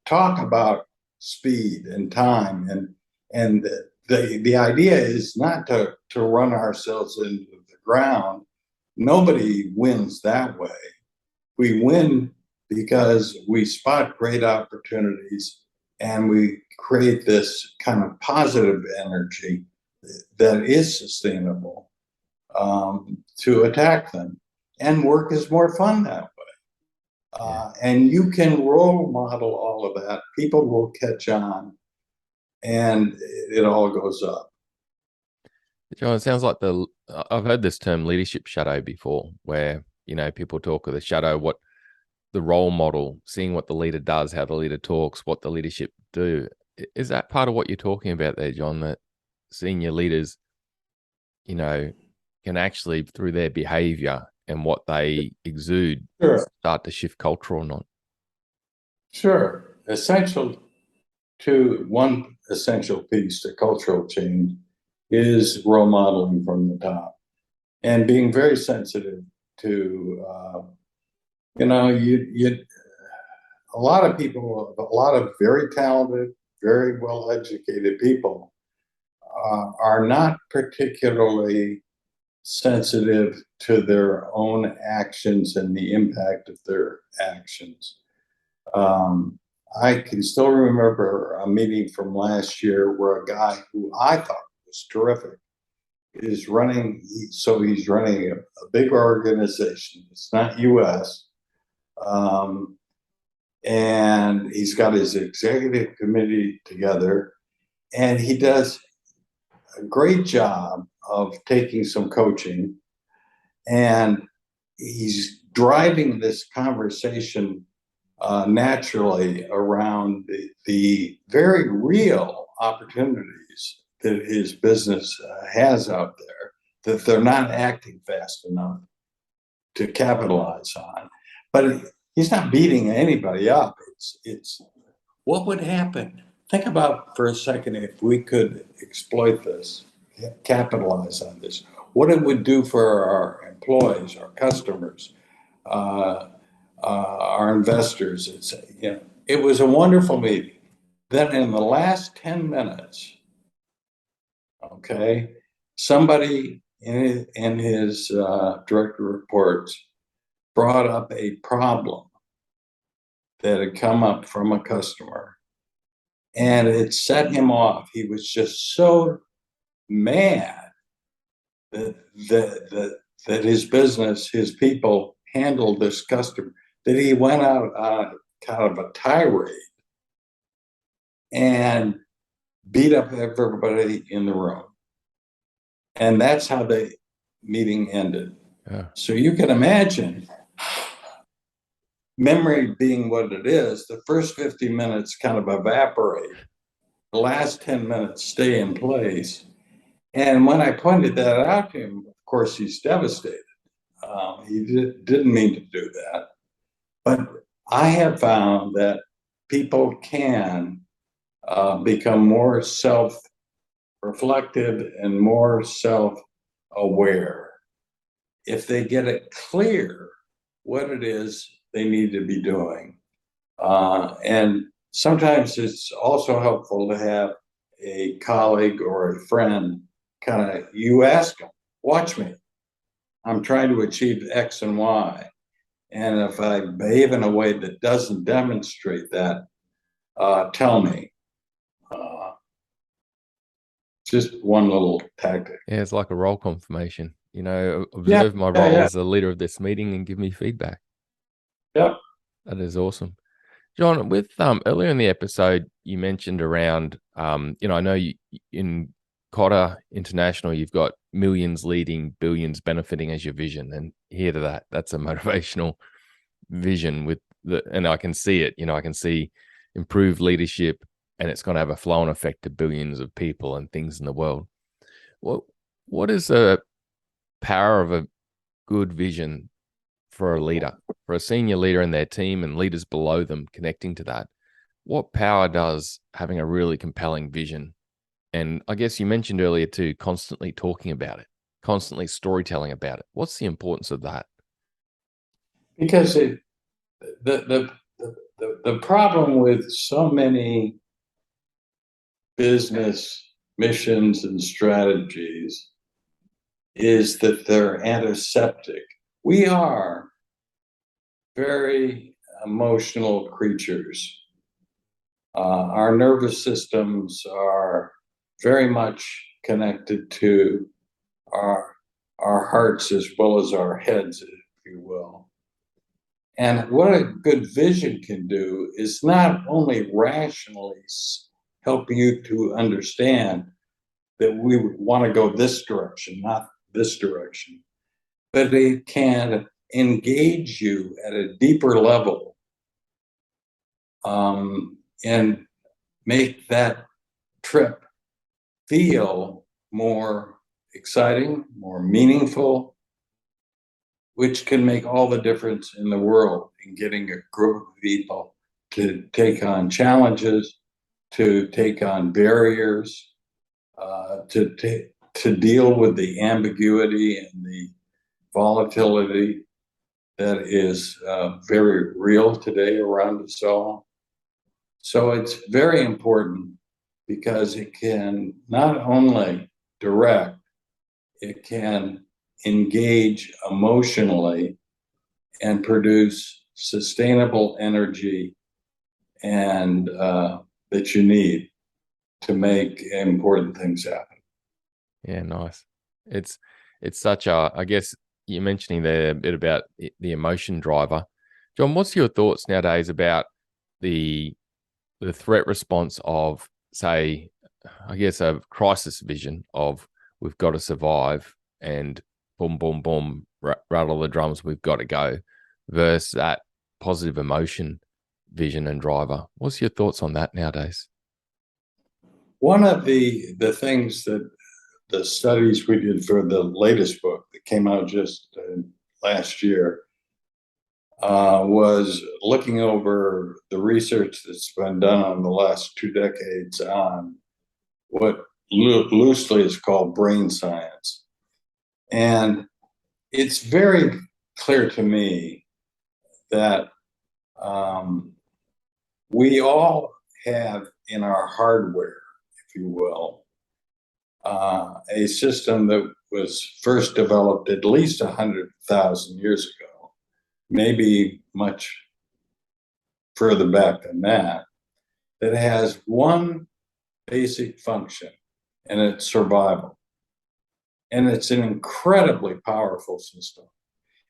Talk about speed and time and the idea is not to run ourselves into the ground. Nobody wins that way. We win because we spot great opportunities and we create this kind of positive energy that is sustainable to attack them. And work is more fun that way. And you can role model all of that. People will catch on and it all goes up. John, it sounds like I've heard this term leadership shadow before, where, people talk of the shadow, what the role model, seeing what the leader does, how the leader talks, what the leadership do. Is that part of what you're talking about there, John, that senior leaders, can actually, through their behavior and what they exude, start to shift culture or not? Sure. One essential piece to cultural change is role modeling from the top and being very sensitive to, a lot of people, a lot of very talented, very well-educated people are not particularly sensitive to their own actions and the impact of their actions. I can still remember a meeting from last year where a guy who I thought was terrific is running. He's running a big organization. It's not U.S. And he's got his executive committee together, and he does a great job of taking some coaching, and he's driving this conversation naturally around the very real opportunities that his business has out there that they're not acting fast enough to capitalize on. But he's not beating anybody up. It's what would happen. Think about for a second if we could exploit this, capitalize on this, what it would do for our employees, our customers, our investors. It was a wonderful meeting. Then in the last 10 minutes, somebody in his direct reports brought up a problem that had come up from a customer, and it set him off. He was just so mad that his business, his people handled this customer, that he went out on kind of a tirade and beat up everybody in the room. And that's how the meeting ended. Yeah. So you can imagine, memory being what it is, the first 50 minutes kind of evaporate. The last 10 minutes stay in place. And when I pointed that out to him, of course, he's devastated. He didn't mean to do that. But I have found that people can become more self-reflective and more self-aware if they get it clear what it is they need to be doing. And sometimes it's also helpful to have a colleague or a friend you ask them, watch me. I'm trying to achieve X and Y. And if I behave in a way that doesn't demonstrate that, tell me. Just one little tactic. Yeah, it's like a role confirmation. Observe my role as the leader of this meeting and give me feedback. Yep. That is awesome. John, with earlier in the episode, you mentioned around, I know you, in Kotter International, you've got millions leading, billions benefiting as your vision. And here to that, that's a motivational vision and I can see it, I can see improved leadership, and it's going to have a flow-on effect to billions of people and things in the world. What is the power of a good vision for a leader, for a senior leader and their team and leaders below them connecting to that? What power does having a really compelling vision? And I guess you mentioned earlier too, constantly talking about it, constantly storytelling about it. What's the importance of that? Because the problem with so many business missions and strategies is that they're antiseptic. We are very emotional creatures. Our nervous systems are very much connected to our hearts as well as our heads, if you will. And what a good vision can do is not only rationally help you to understand that we want to go this direction, not this direction, but it can engage you at a deeper level and make that trip feel more exciting, more meaningful, which can make all the difference in the world in getting a group of people to take on challenges, to take on barriers, to deal with the ambiguity and the volatility that is very real today around us all. So it's very important because it can not only direct, it can engage emotionally and produce sustainable energy and that you need to make important things happen. Yeah, nice. It's such a, I guess you're mentioning there a bit about the emotion driver. John, what's your thoughts nowadays about the threat response of, say, I guess a crisis vision of we've got to survive and boom, boom, boom, rattle the drums, we've got to go, versus that positive emotion vision and driver? What's your thoughts on that nowadays? One of the things that the studies we did for the latest book that came out just last year was looking over the research that's been done on the last 2 decades on what loosely is called brain science. And it's very clear to me that we all have in our hardware, if you will, a system that was first developed at least 100,000 years ago, maybe much further back than that, that has one basic function, and it's survival. And it's an incredibly powerful system.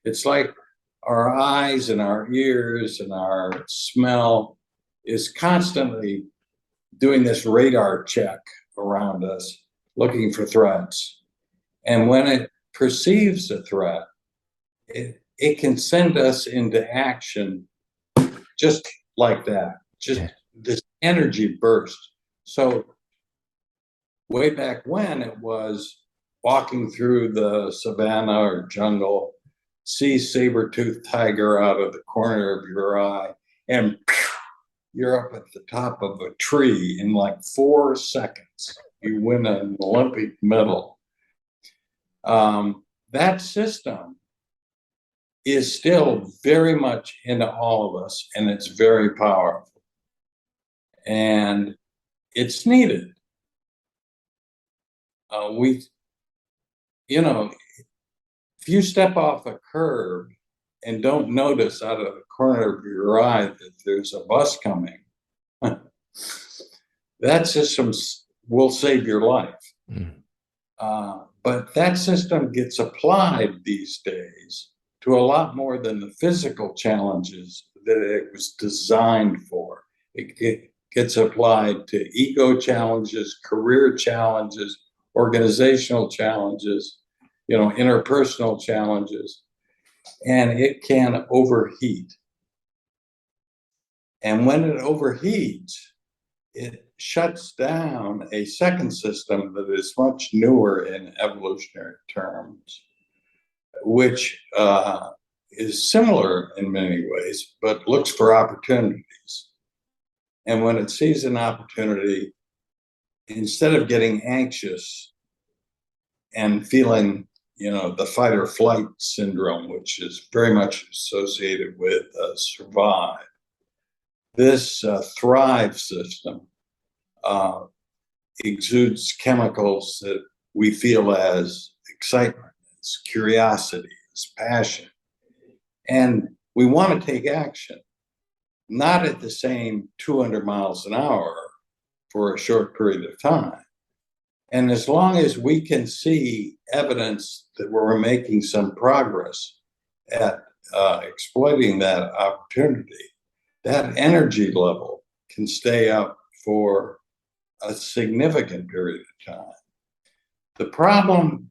It's like our eyes and our ears and our smell is constantly doing this radar check around us, looking for threats. And when it perceives a threat, it can send us into action just like that, just this energy burst. So way back when, it was walking through the savannah or jungle, see saber-toothed tiger out of the corner of your eye, and you're up at the top of a tree in like 4 seconds. You win an Olympic medal. That system is still very much into all of us, and it's very powerful. And it's needed. If you step off a curb and don't notice out of the corner of your eye that there's a bus coming, that system will save your life. But that system gets applied these days to a lot more than the physical challenges that it was designed for. It gets applied to ego challenges, career challenges, organizational challenges, interpersonal challenges, and it can overheat. And when it overheats, it shuts down a second system that is much newer in evolutionary terms, which is similar in many ways, but looks for opportunities. And when it sees an opportunity, instead of getting anxious and feeling, the fight or flight syndrome, which is very much associated with survive, this thrive system exudes chemicals that we feel as excitement, as curiosity, as passion. And we want to take action, not at the same 200 miles an hour for a short period of time. And as long as we can see evidence that we're making some progress at exploiting that opportunity, that energy level can stay up for a significant period of time. The problem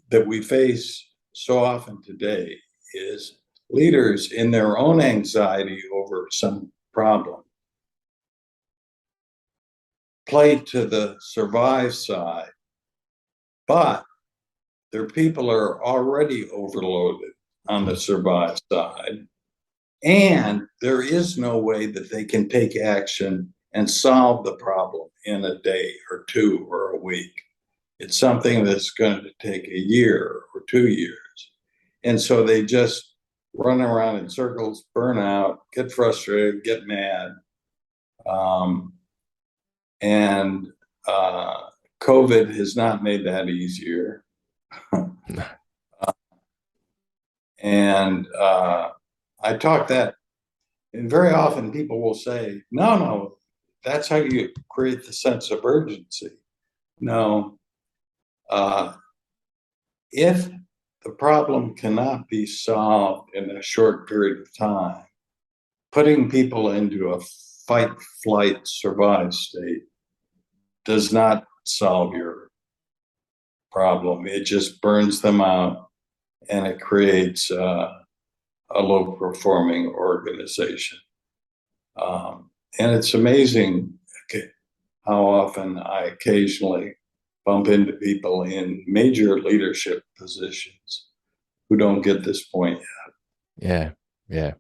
that we face so often today is leaders, in their own anxiety over some problem, play to the survive side, but their people are already overloaded on the survive side, and there is no way that they can take action and solve the problem in a day or two or a week. It's something that's going to take a year or 2 years. And so they just run around in circles, burn out, get frustrated, get mad. COVID has not made that easier. And I talk that, and very often people will say, no, that's how you create the sense of urgency. No, if the problem cannot be solved in a short period of time, putting people into a fight, flight, survive state does not solve your problem. It just burns them out, and it creates a low-performing organization. And it's amazing how often I occasionally bump into people in major leadership positions who don't get this point yet. Yeah.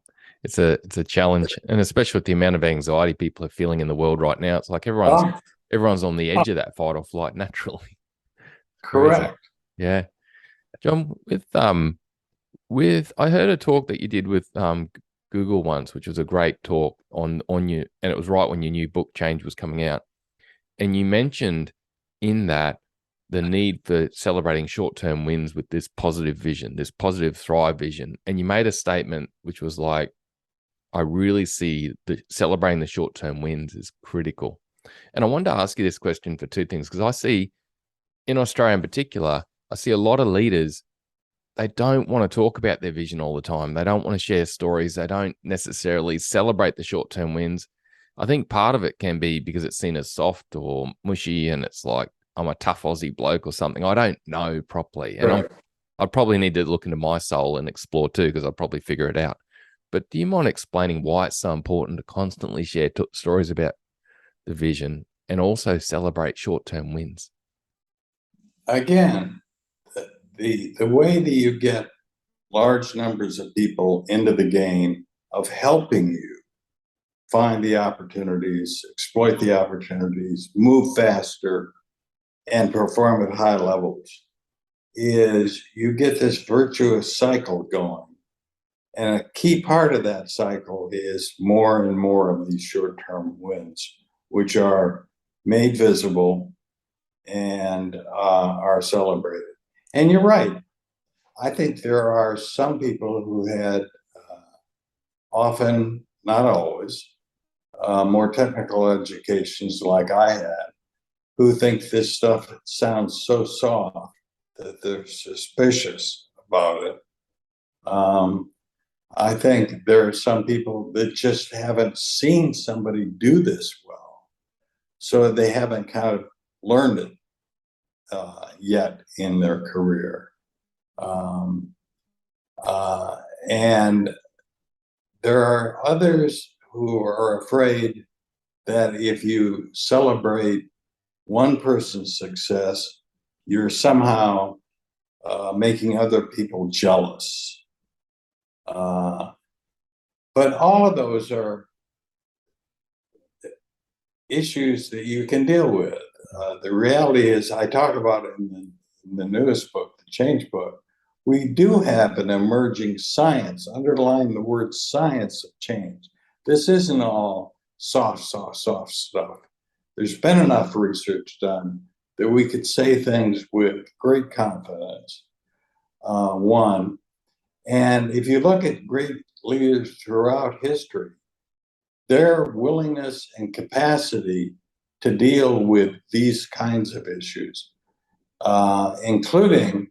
It's a challenge, and especially with the amount of anxiety people are feeling in the world right now. It's like everyone's on the edge of that fight or flight naturally. Correct. Yeah. John, with I heard a talk that you did with Google once, which was a great talk on you, and it was right when your new book Change was coming out. And you mentioned in that the need for celebrating short-term wins with this positive vision, this positive thrive vision. And you made a statement which was like, I really see celebrating the short-term wins is critical. And I wanted to ask you this question for two things, because I see in Australia in particular, I see a lot of leaders, they don't want to talk about their vision all the time. They don't want to share stories. They don't necessarily celebrate the short-term wins. I think part of it can be because it's seen as soft or mushy, and it's like, I'm a tough Aussie bloke or something. I don't know properly. And Right. I'd probably need to look into my soul and explore too, because I'd probably figure it out. But do you mind explaining why it's so important to constantly share stories about the vision and also celebrate short-term wins? Again, the way that you get large numbers of people into the game of helping you find the opportunities, exploit the opportunities, move faster, and perform at high levels is you get this virtuous cycle going. And a key part of that cycle is more and more of these short-term wins, which are made visible and are celebrated. And you're right. I think there are some people who had often, not always, more technical educations like I had, who think this stuff sounds so soft that they're suspicious about it. I think there are some people that just haven't seen somebody do this well, so they haven't kind of learned it yet in their career. And there are others who are afraid that if you celebrate one person's success, you're somehow making other people jealous. But all of those are issues that you can deal with. The reality is, I talk about it in the newest book, the Change book, we do have an emerging science, underlying the word science of change. This isn't all soft stuff. there's been enough research done that we could say things with great confidence. One, and if you look at great leaders throughout history, their willingness and capacity to deal with these kinds of issues, including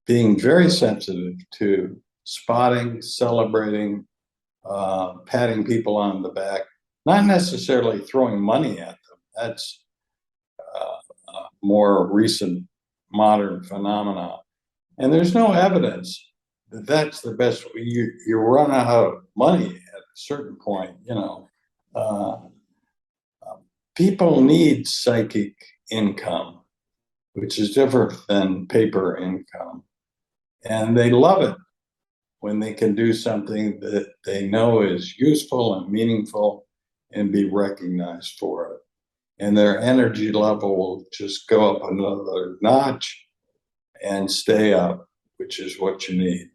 being very sensitive to spotting, celebrating, patting people on the back, not necessarily throwing money at them. That's a more recent modern phenomenon. And there's no evidence that that's the best. You run out of money at a certain point, you know. People need psychic income, which is different than paper income. And they love it when they can do something that they know is useful and meaningful and be recognized for it. And their energy level will just go up another notch and stay up, which is what you need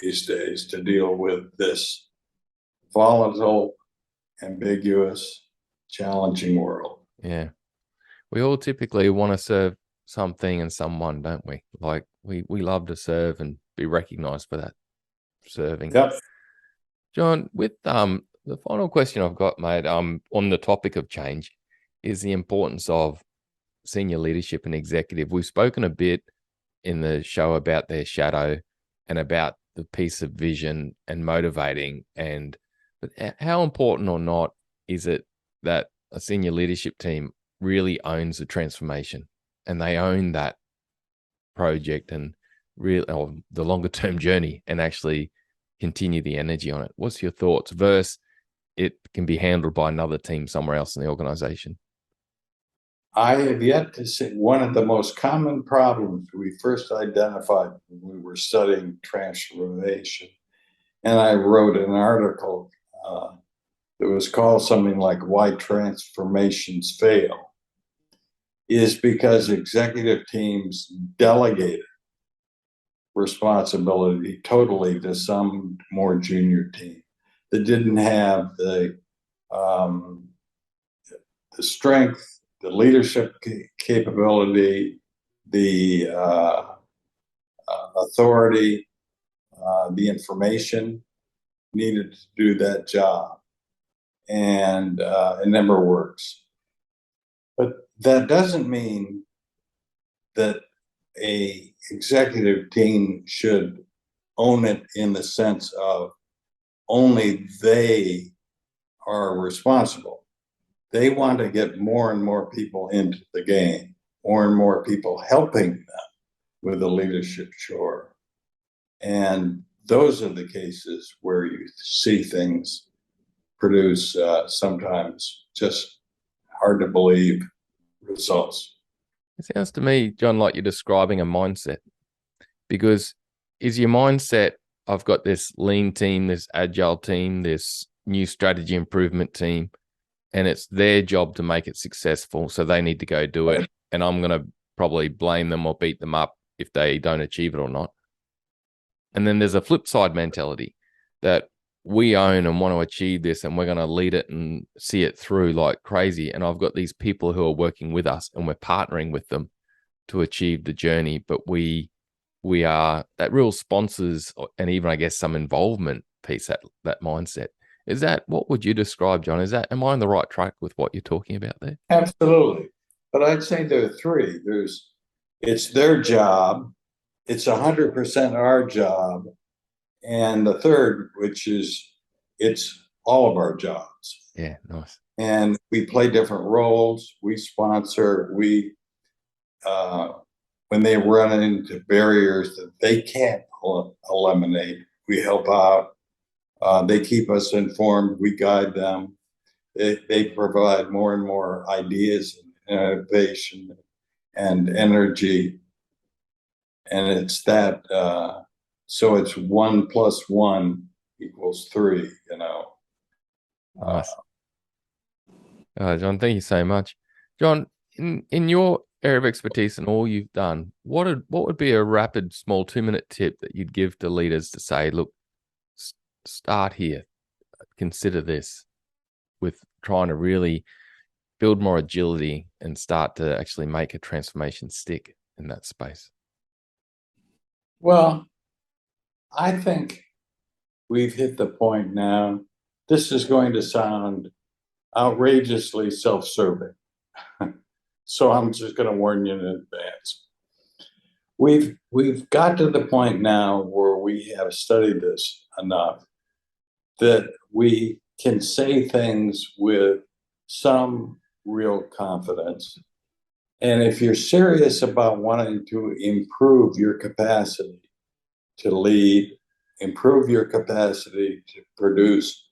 these days to deal with this volatile, ambiguous, challenging world. Yeah. We all typically want to serve something and someone, don't we? Like we love to serve and be recognized for that serving. Yep. John, with the final question I've got, mate, on the topic of change is the importance of senior leadership and executive. We've spoken a bit in the show about their shadow and about the piece of vision and motivating, but how important or not is it that a senior leadership team really owns the transformation and they own that project and or the longer term journey and actually continue the energy on it? What's your thoughts versus it can be handled by another team somewhere else in the organization? I have yet to see one of the most common problems we first identified when we were studying transformation. And I wrote an article that was called something like Why Transformations Fail, is because executive teams delegated responsibility totally to some more junior team that didn't have the strength, the leadership capability, the authority, the information needed to do that job. And it never works. But that doesn't mean that a executive team should own it in the sense of only they are responsible. They want to get more and more people into the game, more and more people helping them with the leadership chore. And those are the cases where you see things produce sometimes just hard to believe results. It sounds to me, John, like you're describing a mindset, because is your mindset, I've got this lean team, this agile team, this new strategy improvement team, and it's their job to make it successful. So they need to go do it. And I'm going to probably blame them or beat them up if they don't achieve it or not. And then there's a flip side mentality that we own and want to achieve this and we're going to lead it and see it through like crazy. And I've got these people who are working with us and we're partnering with them to achieve the journey. But we are that real sponsors and even, I guess, some involvement piece, that mindset. Is that, what would you describe, John? Am I on the right track with what you're talking about there? Absolutely. But I'd say there are three. It's their job. It's 100% our job. And the third, which is, it's all of our jobs. Yeah, nice. And we play different roles. We sponsor. When they run into barriers that they can't eliminate, we help out. They keep us informed. We guide them. They provide more and more ideas and innovation and energy. And it's that. So it's 1 + 1 = 3, you know. Nice. John, thank you so much. John, in your area of expertise and all you've done, what would be a rapid, small 2-minute tip that you'd give to leaders to say, look, start here, consider this, with trying to really build more agility and start to actually make a transformation stick in that space? Well, I think we've hit the point now. This is going to sound outrageously self-serving. So I'm just going to warn you in advance. We've got to the point now where we have studied this enough that we can say things with some real confidence. And if you're serious about wanting to improve your capacity to lead, improve your capacity to produce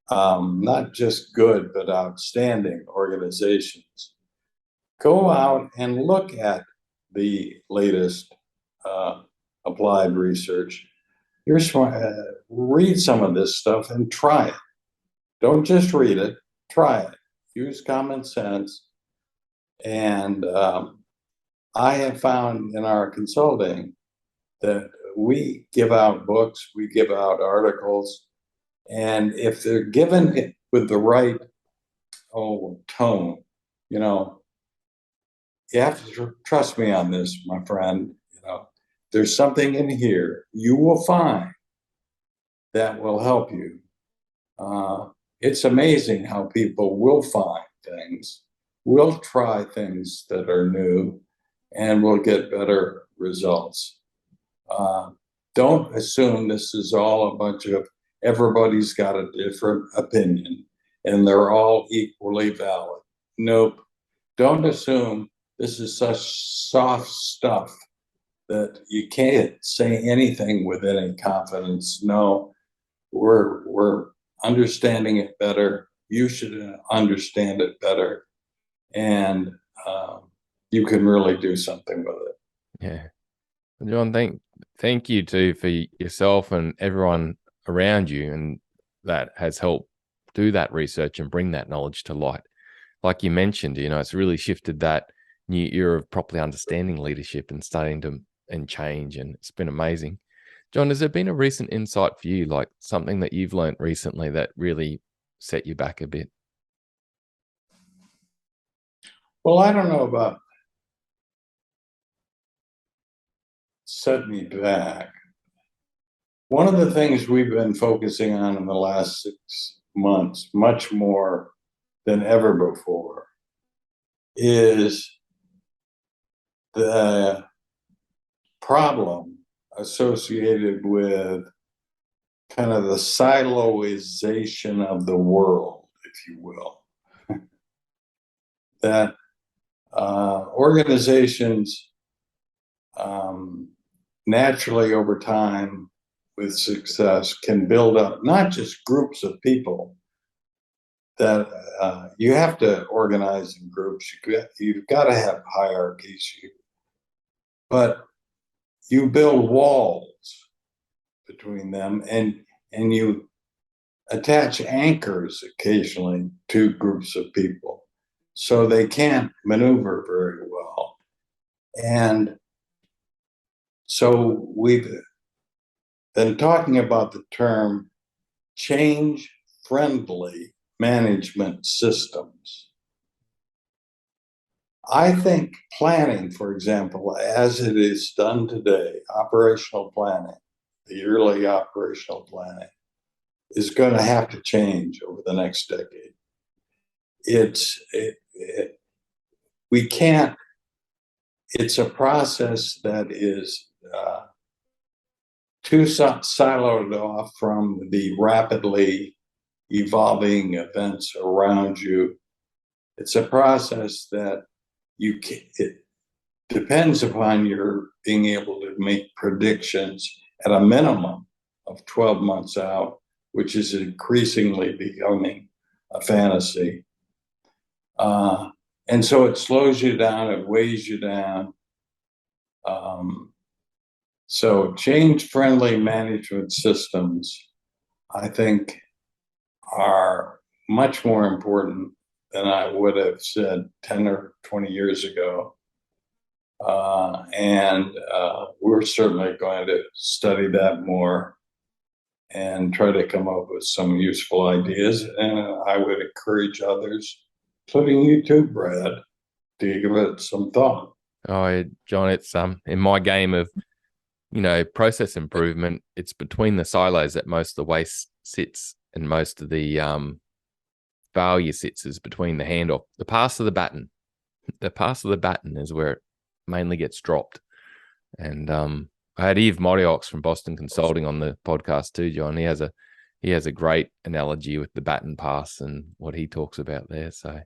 not just good, but outstanding organizations, go out and look at the latest applied research. Read some of this stuff and try it. Don't just read it, try it. Use common sense. And I have found in our consulting that we give out books, we give out articles, and if they're given with the right tone, you have to trust me on this, my friend. There's something in here you will find that will help you. It's amazing how people will find things, will try things that are new, and will get better results. Don't assume this is all a bunch of everybody's got a different opinion and they're all equally valid. Nope. Don't assume this is such soft stuff that you can't say anything with any confidence. No, we're understanding it better. You should understand it better, and you can really do something with it. Yeah. John, thank you too for yourself and everyone around you, and that has helped do that research and bring that knowledge to light. Like you mentioned, it's really shifted that new era of properly understanding leadership and starting to change, and it's been amazing. John, has there been a recent insight for you, like something that you've learned recently that really set you back a bit? Well, I don't know about set me back. One of the things we've been focusing on in the last 6 months, much more than ever before, is the problem associated with kind of the siloization of the world, if you will. That organizations naturally over time with success can build up not just groups of people that you have to organize in groups. You've got to have hierarchies, but you build walls between them, and you attach anchors occasionally to groups of people so they can't maneuver very well. And so we've been talking about the term change-friendly management systems. I think planning, for example, as it is done today, operational planning, the yearly operational planning, is going to have to change over the next decade. We can't, it's a process that is too siloed off from the rapidly evolving events around you. It's a process that it depends upon your being able to make predictions at a minimum of 12 months out, which is increasingly becoming a fantasy. And so it slows you down, it weighs you down. So change-friendly management systems, I think, are much more important than I would have said 10 or 20 years ago. And we're certainly going to study that more and try to come up with some useful ideas. And I would encourage others including you too, Brad. Do you give it some thought? Oh, John, it's in my game of, process improvement, it's between the silos that most of the waste sits, and most of the failure sits is between the handoff, the pass of the baton. The pass of the baton is where it mainly gets dropped. And I had Yves Modiox from Boston Consulting on the podcast too, John. He has a great analogy with the baton pass and what he talks about there. So,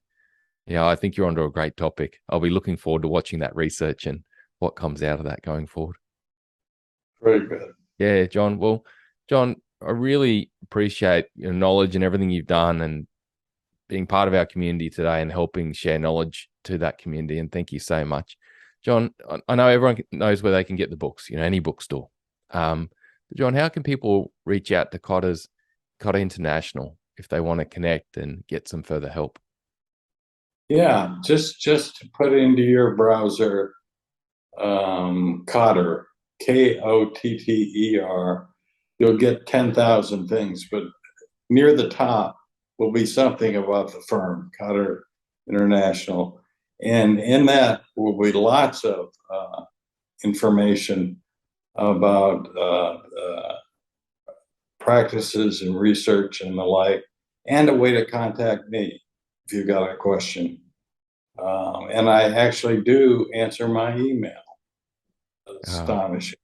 yeah, I think you're onto a great topic. I'll be looking forward to watching that research and what comes out of that going forward. Very good. Yeah, John. Well, John, I really appreciate your knowledge and everything you've done and being part of our community today and helping share knowledge to that community. And thank you so much. John, I know everyone knows where they can get the books, any bookstore. John, how can people reach out to Kotter International if they want to connect and get some further help? Yeah, just put into your browser Kotter, Kotter. You'll get 10,000 things, but near the top will be something about the firm, Kotter International. And in that will be lots of information about practices and research and the like, and a way to contact me if you've got a question. And I actually do answer my email. Astonishing.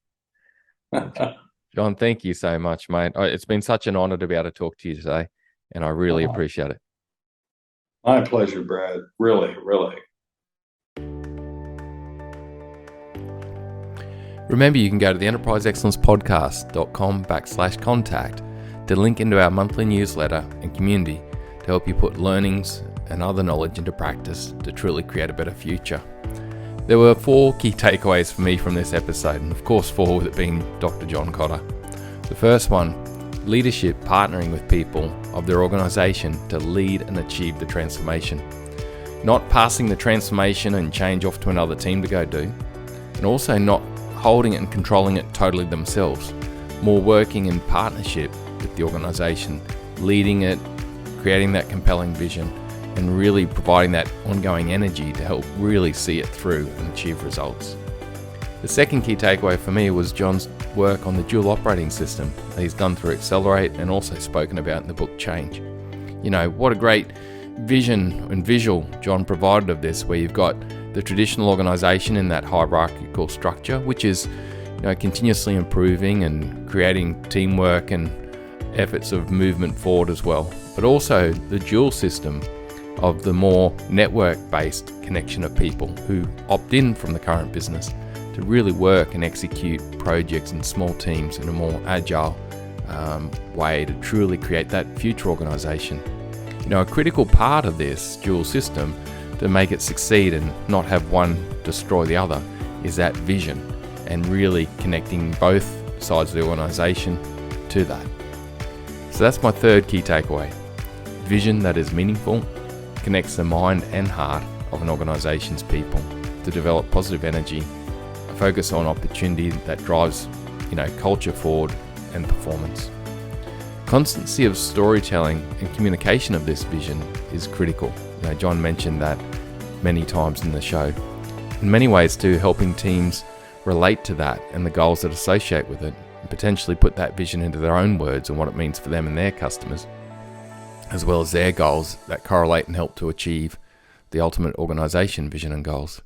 John, thank you so much, mate. It's been such an honor to be able to talk to you today, and I really appreciate it. My pleasure, Brad. Really, really. Remember, you can go to the enterpriseexcellencepodcast.com/contact to link into our monthly newsletter and community to help you put learnings and other knowledge into practice to truly create a better future. There were 4 key takeaways for me from this episode, and of course 4 with it being Dr. John Kotter. The first one, leadership partnering with people of their organization to lead and achieve the transformation. Not passing the transformation and change off to another team to go do, and also not holding it and controlling it totally themselves. More working in partnership with the organization, leading it, creating that compelling vision, and really providing that ongoing energy to help really see it through and achieve results. The second key takeaway for me was John's work on the dual operating system that he's done through Accelerate and also spoken about in the book Change. What a great vision and visual John provided of this, where you've got the traditional organization in that hierarchical structure, which is continuously improving and creating teamwork and efforts of movement forward as well, but also the dual system of the more network-based connection of people who opt in from the current business to really work and execute projects in small teams in a more agile way to truly create that future organization. A critical part of this dual system to make it succeed and not have one destroy the other is that vision and really connecting both sides of the organization to that. So that's my third key takeaway. Vision that is meaningful, connects the mind and heart of an organization's people to develop positive energy, a focus on opportunity that drives, culture forward and performance. Constancy of storytelling and communication of this vision is critical. John mentioned that many times in the show. In many ways too, helping teams relate to that and the goals that associate with it, and potentially put that vision into their own words and what it means for them and their customers, as well as their goals that correlate and help to achieve the ultimate organization vision and goals.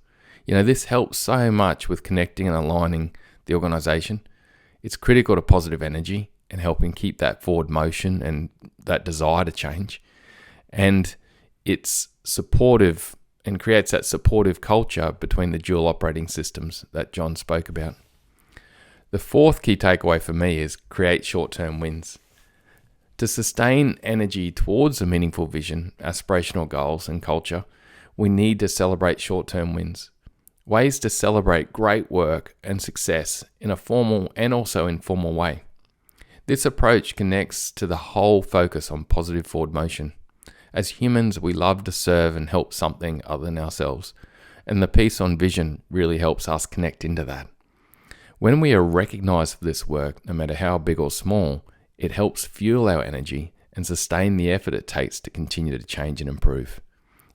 This helps so much with connecting and aligning the organization. It's critical to positive energy and helping keep that forward motion and that desire to change. And it's supportive and creates that supportive culture between the dual operating systems that John spoke about. The fourth key takeaway for me is create short-term wins. To sustain energy towards a meaningful vision, aspirational goals, and culture, we need to celebrate short-term wins. Ways to celebrate great work and success in a formal and also informal way. This approach connects to the whole focus on positive forward motion. As humans, we love to serve and help something other than ourselves, and the piece on vision really helps us connect into that. When we are recognized for this work, no matter how big or small, it helps fuel our energy and sustain the effort it takes to continue to change and improve.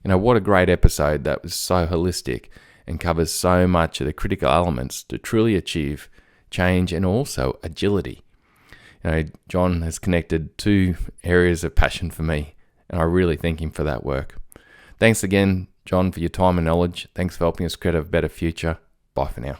What a great episode. That was so holistic and covers so much of the critical elements to truly achieve change and also agility. John has connected two areas of passion for me, and I really thank him for that work. Thanks again, John, for your time and knowledge. Thanks for helping us create a better future. Bye for now.